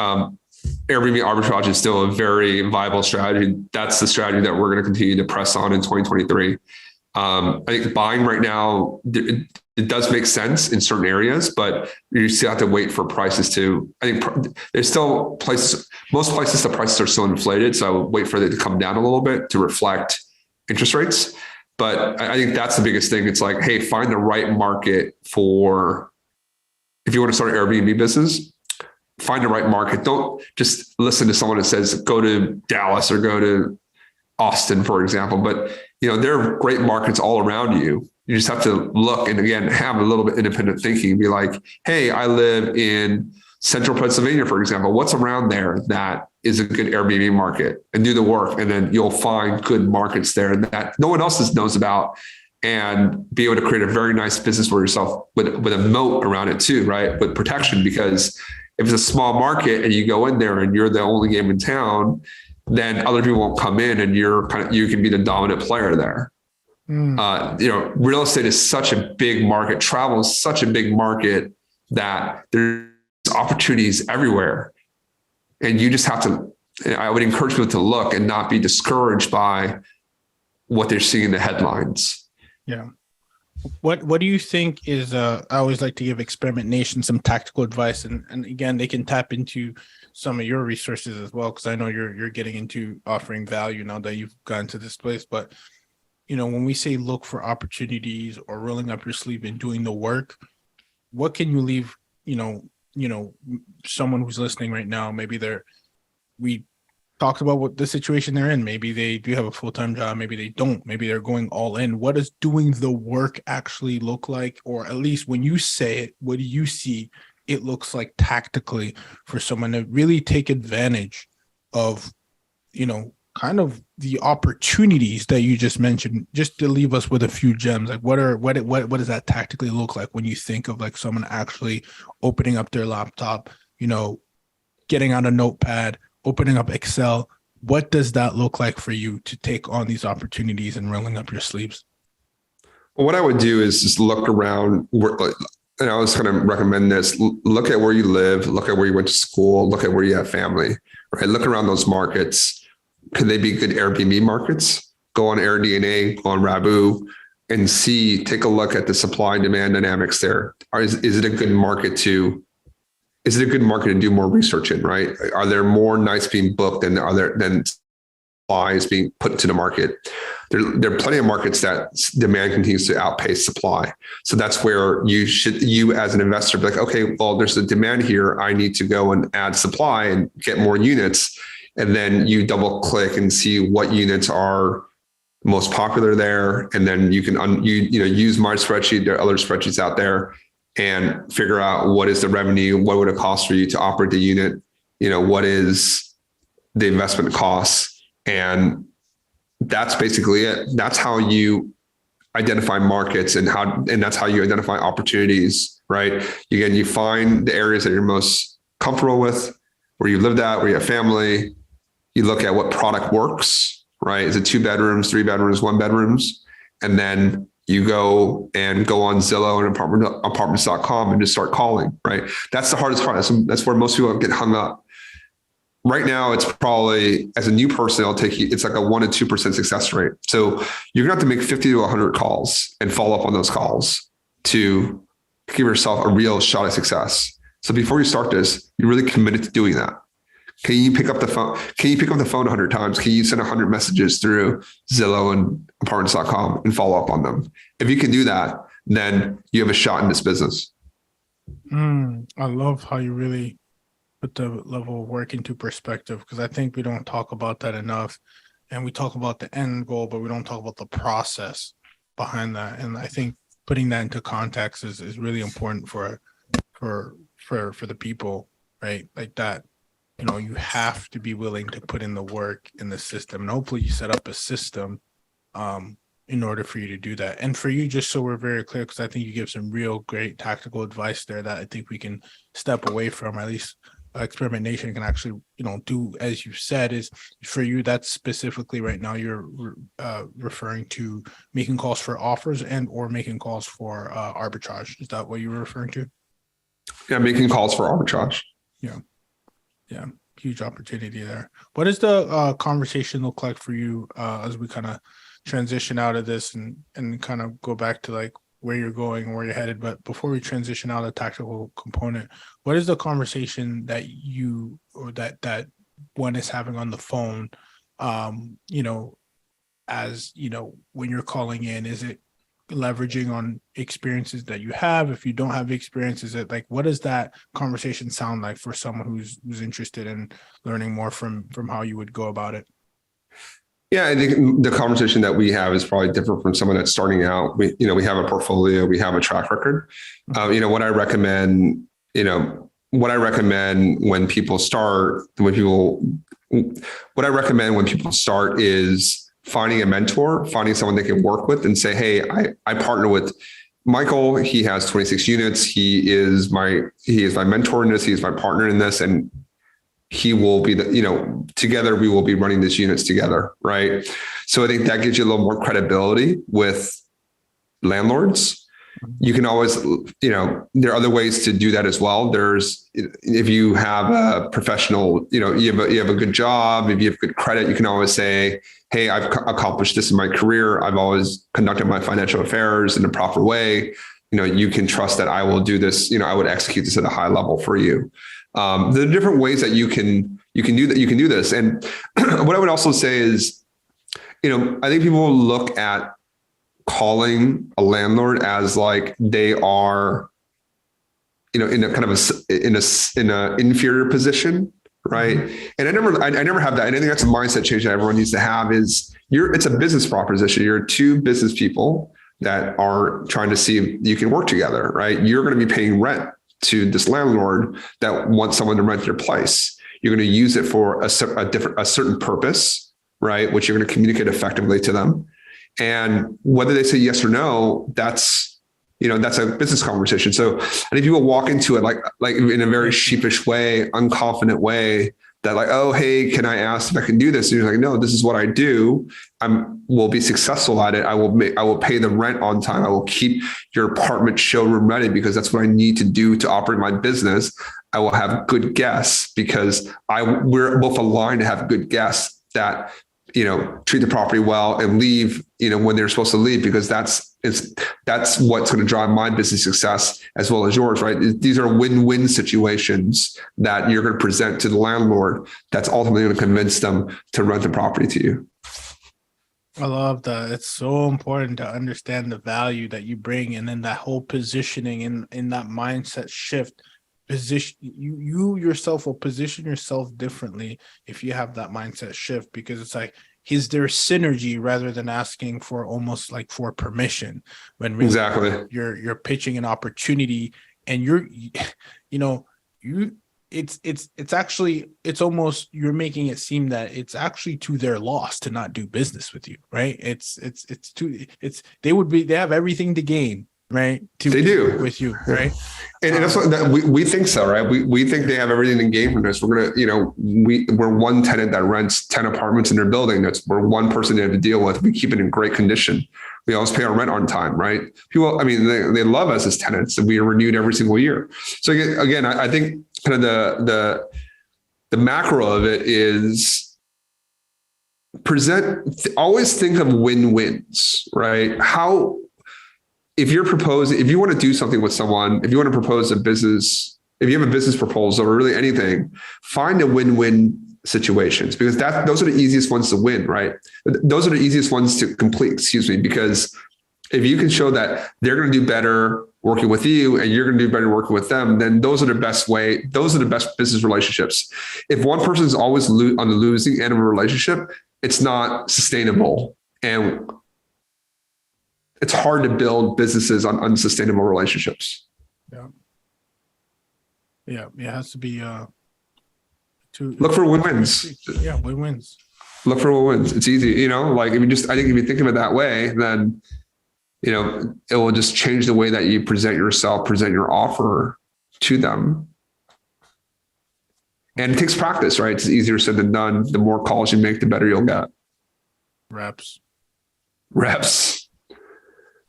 Airbnb arbitrage is still a very viable strategy. That's the strategy that we're going to continue to press on in 2023. I think buying right now, it does make sense in certain areas, but you still have to wait for prices to, I think there's still most places, the prices are still inflated. So I would wait for it to come down a little bit to reflect interest rates. But I think that's the biggest thing. It's like, hey, find the right market if you want to start an Airbnb business, find the right market. Don't just listen to someone that says, go to Dallas or go to Austin, for example. But, there are great markets all around you. You just have to look and again, have a little bit independent thinking. Be like, hey, I live in central Pennsylvania, for example. What's around there that is a good Airbnb market? And do the work. And then you'll find good markets there that no one else knows about and be able to create a very nice business for yourself with a moat around it too, right? With protection, because if it's a small market and you go in there and you're the only game in town, then other people won't come in and you can be the dominant player there. Real estate is such a big market. Travel is such a big market that there's opportunities everywhere. And you just have to, I would encourage people to look and not be discouraged by what they're seeing in the headlines. Yeah. What do you think is, I always like to give Experiment Nation some tactical advice, and again, they can tap into some of your resources as well, because I know you're getting into offering value now that you've gotten to this place. But, when we say look for opportunities or rolling up your sleeve and doing the work, what can you leave, someone who's listening right now, maybe we talked about what the situation they're in. Maybe they do have a full-time job. Maybe they don't. Maybe they're going all in. What does doing the work actually look like? Or at least when you say it, what do you see it looks like tactically for someone to really take advantage of, kind of the opportunities that you just mentioned, just to leave us with a few gems? Like what does that tactically look like when you think of like someone actually opening up their laptop, getting on a notepad, opening up Excel? What does that look like for you to take on these opportunities and rolling up your sleeves? Well, what I would do is just look around, and I was going to recommend this. Look at where you live, look at where you went to school, look at where you have family, right? Look around those markets. Could they be good Airbnb markets? Go on AirDNA, go on Rabu, and take a look at the supply and demand dynamics there. Is it a good market to do more research in, right? Are there more nights being booked than supply is being put into the market. There are plenty of markets that demand continues to outpace supply. So that's where you as an investor, be like, okay, well, there's a demand here. I need to go and add supply and get more units. And then you double click and see what units are most popular there. And then you can use my spreadsheet. There are other spreadsheets out there, and figure out what is the revenue, what would it cost for you to operate the unit, what is the investment costs, and that's basically it. That's how you identify markets, and that's how you identify opportunities, right? Again, you find the areas that you're most comfortable with, where you lived at, where you have family. You look at what product works, right? Is it 2 bedrooms, 3 bedrooms, 1 bedrooms? And then you go on Zillow and apartments.com and just start calling, right? That's the hardest part. That's where most people get hung up. Right now, it's probably, as a new person, it's like a 1% to 2% success rate. So you're gonna have to make 50 to 100 calls and follow up on those calls to give yourself a real shot at success. So before you start this, you're really committed to doing that. Can you pick up the phone? 100 times? Can you send 100 messages through Zillow and apartments.com and follow up on them? If you can do that, then you have a shot in this business. I love how you really put the level of work into perspective, because I think we don't talk about that enough. And we talk about the end goal, but we don't talk about the process behind that. And I think putting that into context is really important for the people, right? Like that. You have to be willing to put in the work in the system, and hopefully you set up a system in order for you to do that. And for you, just so we're very clear, because I think you give some real great tactical advice there that I think we can step away from, at least Experiment Nation can actually, do, as you said, is for you, that's specifically right now you're referring to making calls for offers and or making calls for arbitrage. Is that what you were referring to? Yeah, making calls for arbitrage. Yeah, huge opportunity there. What does the conversation look like for you as we kind of transition out of this and kind of go back to like where you're going and where you're headed? But before we transition out of the tactical component, what is the conversation that you or that one is having on the phone? As when you're calling in, is it leveraging on experiences that you have? If you don't have experiences, what does that conversation sound like for someone who's interested in learning more from how you would go about it? Yeah, I think the conversation that we have is probably different from someone that's starting out. We have a portfolio, we have a track record. What I recommend when people start is finding a mentor, finding someone they can work with and say, hey, I partner with Michael. He has 26 units. He is my mentor in this. He is my partner in this. And he will be together we will be running these units together. Right. So I think that gives you a little more credibility with landlords. You can always, there are other ways to do that as well. If you have a professional, you have a good job, if you have good credit, you can always say, hey, I've accomplished this in my career. I've always conducted my financial affairs in a proper way. You can trust that I will do this. I would execute this at a high level for you. There are different ways that you can do that. You can do this. And what I would also say is, I think people look at calling a landlord as like they are, in a kind of in a inferior position, right? And I never have that. And I think that's a mindset change that everyone needs to have. It's a business proposition. You're two business people that are trying to see if you can work together, right? You're going to be paying rent to this landlord that wants someone to rent your place. You're going to use it for a certain purpose, right? Which you're going to communicate effectively to them. And whether they say yes or no, that's a business conversation. So I think people walk into it like in a very sheepish way, unconfident way, that like, oh, hey, can I ask if I can do this? And you're like, no, this is what I do. Will be successful at it. I will pay the rent on time. I will keep your apartment showroom ready because that's what I need to do to operate my business. I will have good guests because we're both aligned to have good guests that treat the property well and leave, when they're supposed to leave, because that's what's going to drive my business success as well as yours, right? These are win-win situations that you're going to present to the landlord. That's ultimately going to convince them to rent the property to you. I love that. It's so important to understand the value that you bring, and then that whole positioning in that mindset shift. You yourself will position yourself differently if you have that mindset shift, because it's like, is there synergy rather than asking for almost like for permission, when really exactly you're pitching an opportunity, and it's almost, you're making it seem that it's actually to their loss to not do business with you, right? They have everything to gain, right? They do with you, right? And that's what we think so, right? We think they have everything to gain from this. We're gonna, we're one tenant that rents 10 apartments in their building. We're one person they have to deal with. We keep it in great condition. We always pay our rent on time, right? People, they love us as tenants, and we are renewed every single year. So again, I think kind of the macro of it is always think of win-wins, right? If you want to do something with someone, if you want to propose a business, if you have a business proposal or really anything, find a win-win situations, because those are the easiest ones to win, right? Those are the easiest ones to complete, because if you can show that they're going to do better working with you and you're going to do better working with them, then those are the best business relationships. If one person is always on the losing end of a relationship, it's not sustainable. And it's hard to build businesses on unsustainable relationships. Yeah. It has to be look for win-wins. Yeah, win-wins. Look for win-wins. It's easy, I think if you think of it that way, then it will just change the way that you present your offer to them. And it takes practice, right? It's easier said than done. The more calls you make, the better you'll get. Reps.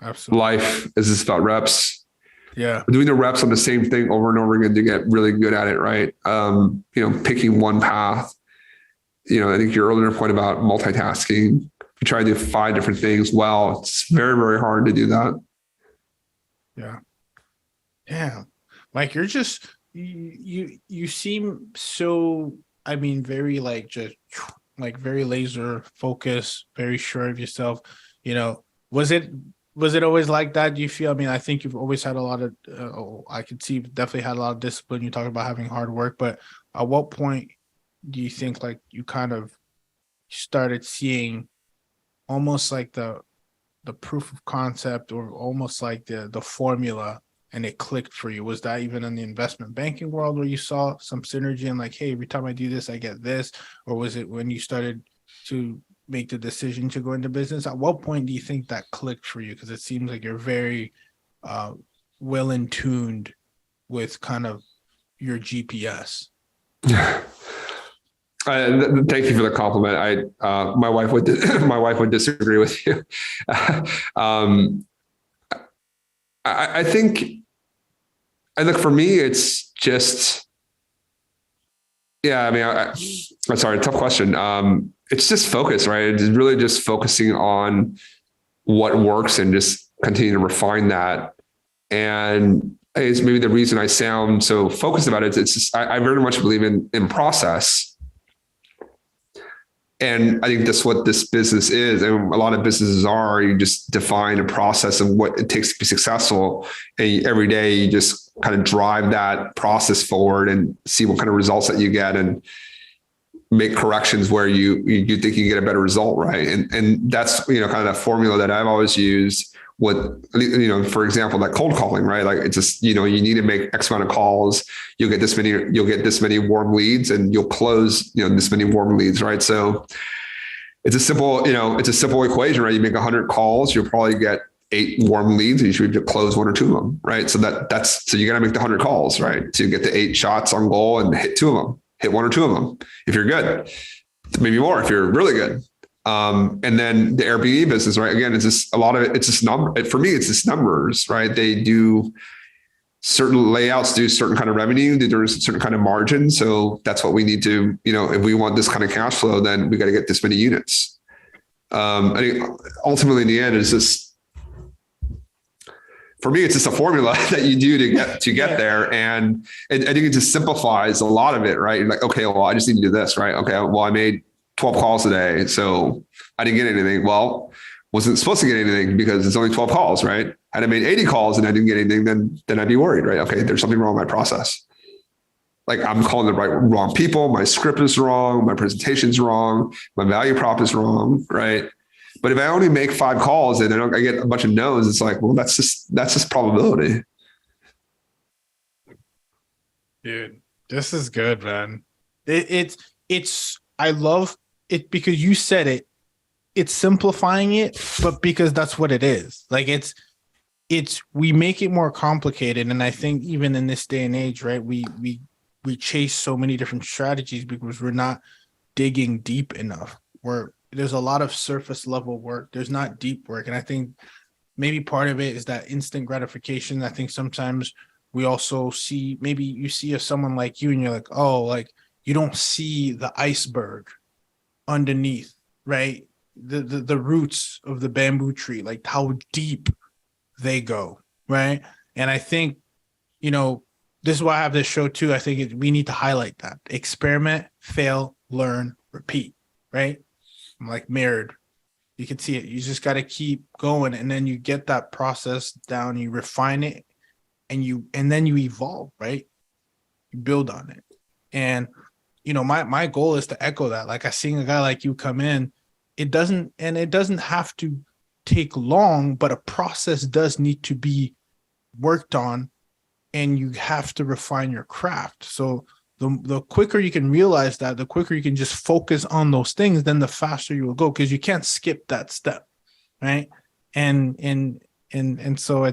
Absolutely. Life is just about reps. Yeah. Doing the reps on the same thing over and over again to get really good at it, right? Picking one path. I think your earlier point about multitasking, if you try to do 5 different things, well, it's very, very hard to do that. Yeah. Yeah. Mike, you're just, you seem so, very very laser focused, very sure of yourself. Was it always like that? Do you feel, I think you've always had a lot of, I could see you've definitely had a lot of discipline. You talk about having hard work, but at what point do you think you kind of started seeing almost like the proof of concept, or almost like the formula, and it clicked for you? Was that even in the investment banking world where you saw some synergy and hey, every time I do this, I get this? Or was it when you started to make the decision to go into business? At what point do you think that clicked for you? Because it seems like you're very well in tuned with kind of your GPS. Thank you for the compliment. My wife would disagree with you. I think look, for me, it's just, sorry, tough question. It's just focus, right? It's really just focusing on what works and just continue to refine that. And it's maybe the reason I sound so focused about it. It's just, I very much believe in process. And I think that's what this business is. And a lot of businesses are, you just define a process of what it takes to be successful. And every day you just kind of drive that process forward and see what kind of results that you get, and make corrections where you think you get a better result, right? And that's, kind of that formula that I've always used with, for example, that cold calling, right? It's just, you need to make X amount of calls. You'll get this many warm leads, and you'll close, this many warm leads, right? So it's a simple equation, right? You make 100 calls, you'll probably get 8 warm leads, and you should close 1 or 2 of them, right? So so you got to make the 100 calls, right? To get the 8 shots on goal and hit 2 of them. Hit 1 or 2 of them if you're good, maybe more if you're really good. And then the Airbnb business, right? Again, it's just a lot of it. It's just number. For me, it's just numbers, right? They do certain layouts, do certain kind of revenue, there's a certain kind of margin. So that's what we need to, if we want this kind of cash flow, then we got to get this many units. I think ultimately in the end, it's just, for me, it's just a formula that you do to get there. And I think it just simplifies a lot of it, right? You're like, okay, well, I just need to do this, right? Okay, well, I made 12 calls today, so I didn't get anything. Well, wasn't supposed to get anything because it's only 12 calls, right? Had I made 80 calls and I didn't get anything, then I'd be worried, right? Okay, there's something wrong with my process. Like, I'm calling the wrong people. My script is wrong. My presentation's wrong. My value prop is wrong, right? But if I only make 5 calls and I get a bunch of no's, it's like, well, that's just probability. Dude, this is good, man. It's I love it because you said it. It's simplifying it, but because that's what it is. Like, it's we make it more complicated, and I think even in this day and age, right, we chase so many different strategies because we're not digging deep enough. There's a lot of surface level work. There's not deep work. And I think maybe part of it is that instant gratification. I think sometimes we also see, maybe you see someone like you and you're like, oh, like you don't see the iceberg underneath, right? The roots of the bamboo tree, like how deep they go, right? And I think, this is why I have this show too. I think we need to highlight that. Experiment, fail, learn, repeat, right? I'm like mirrored. You can see it. You just got to keep going, and then you get that process down. You refine it, and then you evolve, right? You build on it. And my goal is to echo that. Like, I seeing a guy like you come in, it doesn't have to take long, but a process does need to be worked on, and you have to refine your craft. So the quicker you can realize that, the quicker you can just focus on those things, then the faster you will go, because you can't skip that step, right? And so I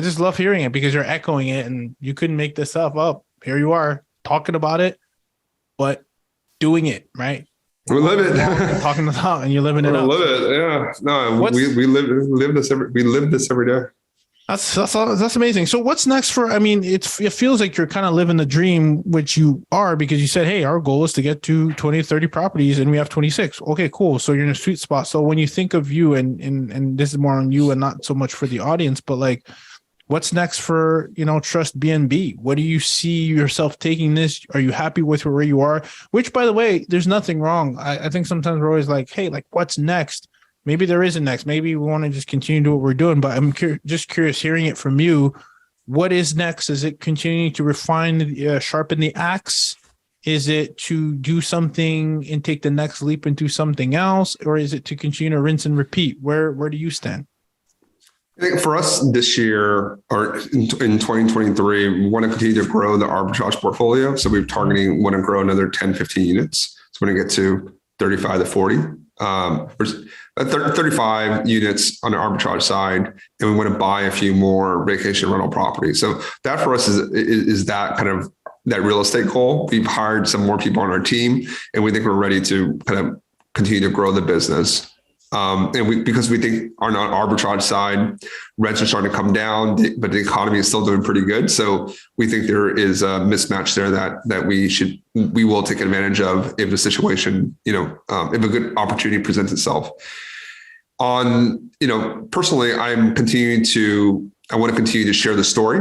just love hearing it because you're echoing it, and you couldn't make this stuff up. Here you are talking about it, but doing it, right? We live it. Talking it out, and you're living it up. We live it. Yeah. No, we live this every day. That's amazing. So what's next for, it feels like you're kind of living the dream, which you are, because you said, hey, our goal is to get to 20, 30 properties and we have 26. Okay, cool. So you're in a sweet spot. So when you think of you, and this is more on you and not so much for the audience, but like, what's next for, TrustBNB? What do you see yourself taking this? Are you happy with where you are? Which, by the way, there's nothing wrong. I think sometimes we're always like, hey, like, what's next? Maybe there isn't next. Maybe we want to just continue to do what we're doing, but I'm just curious hearing it from you. What is next? Is it continuing to refine, sharpen the axe? Is it to do something and take the next leap and do something else? Or is it to continue to rinse and repeat? Where do you stand? I think for us this year, or in 2023, we want to continue to grow the arbitrage portfolio. So we're targeting, want to grow another 10, 15 units. So we're going to get to 35 to 40. 35 units on the arbitrage side, and we want to buy a few more vacation rental properties. So that for us is that kind of that real estate goal. We've hired some more people on our team, and we think we're ready to kind of continue to grow the business. Because we think on our arbitrage side, rents are starting to come down, but the economy is still doing pretty good. So we think there is a mismatch there that we will take advantage of if the situation, if a good opportunity presents itself. Personally, I want to continue to share the story,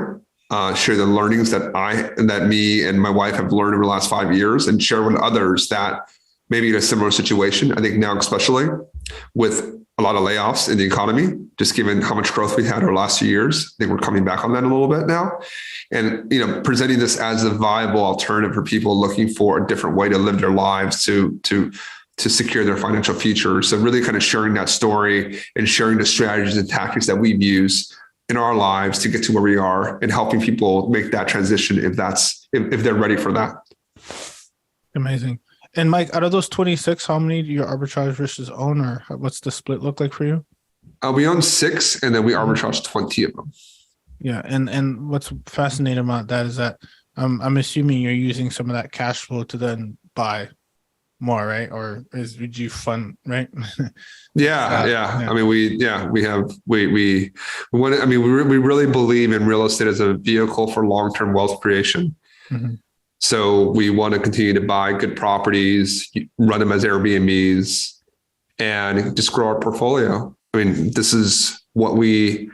share the learnings that me and my wife have learned over the last 5 years, and share with others that maybe in a similar situation. I think now, especially with a lot of layoffs in the economy, just given how much growth we had over the last few years, I think we're coming back on that a little bit now. And, presenting this as a viable alternative for people looking for a different way to live their lives to secure their financial future. So really kind of sharing that story and sharing the strategies and tactics that we've used in our lives to get to where we are, and helping people make that transition if they're ready for that. Amazing. And Mike, out of those 26, how many do your arbitrage versus own, or what's the split look like for you? We own 6, and then we arbitrage 20 of them. Yeah, and what's fascinating about that is that I'm assuming you're using some of that cash flow to then buy more, right? Or would you fund, right? Yeah. I mean, we really believe in real estate as a vehicle for long-term wealth creation. Mm-hmm. So we want to continue to buy good properties, run them as Airbnbs, and just grow our portfolio. I mean, this is what we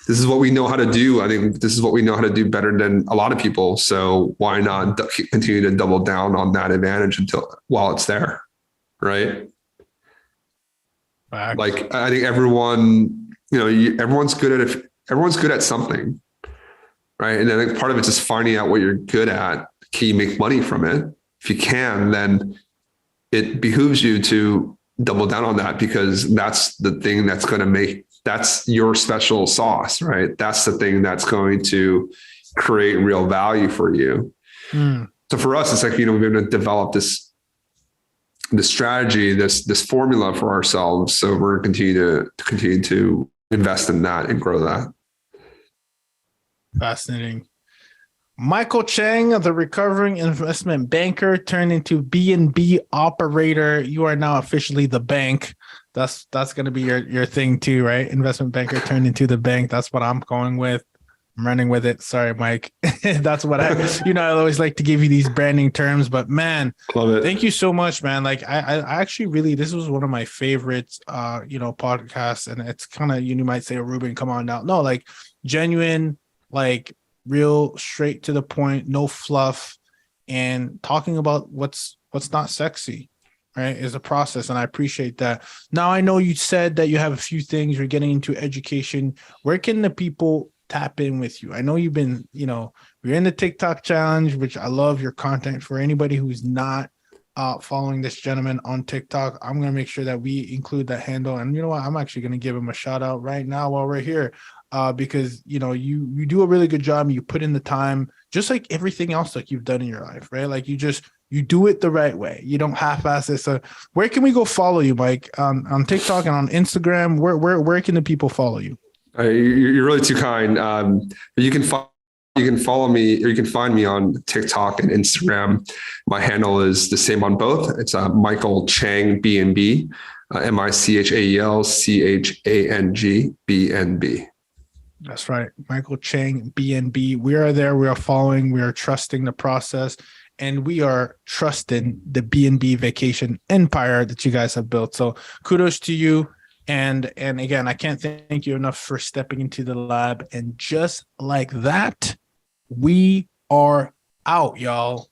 know how to do. I think this is what we know how to do better than a lot of people. So why not continue to double down on that advantage while it's there, right? Facts. Like I think everyone, everyone's good at something, right? And I think part of it's just finding out what you're good at. Can you make money from it? If you can, then it behooves you to double down on that, because that's the thing that's your special sauce, right? That's the thing that's going to create real value for you. So for us, it's like, we're going to develop this strategy, this formula for ourselves. So we're going to continue to invest in that and grow that. Fascinating. Michael Chang, the recovering investment banker, turned into B&B operator. You are now officially the bank. That's going to be your thing too, right? Investment banker turned into the bank. That's what I'm going with. I'm running with it. Sorry, Mike. That's what I always like to give you these branding terms, but man, love it. Thank you so much, man. Like I actually really, this was one of my favorites, podcasts, and it's kind of, you might say, Ruben, come on now. No, like genuine, like real straight to the point, no fluff, and talking about what's not sexy, right, is a process. And I appreciate that. Now, I know you said that you have a few things, you're getting into education. Where can the people tap in with you? I know you've been, you're in the TikTok challenge, which I love your content. For anybody who's not following this gentleman on TikTok, I'm going to make sure that we include that handle. And you know what? I'm actually going to give him a shout out right now while we're here, because, you do a really good job. You put in the time, just like everything else like you've done in your life, right? Like you do it the right way. You don't half-ass it. So where can we go follow you, Mike, on TikTok and on Instagram? Where can the people follow you? You're really too kind. You can follow me, or you can find me on TikTok and Instagram. My handle is the same on both. It's Michael Chang BNB, MICHAEL CHANG BNB. That's right, Michael Chang BNB. We are there. We are following. We are trusting the process, and we are trusting the BNB vacation empire that you guys have built. So kudos to you. And again, I can't thank you enough for stepping into the lab. And just like that, we are out, y'all.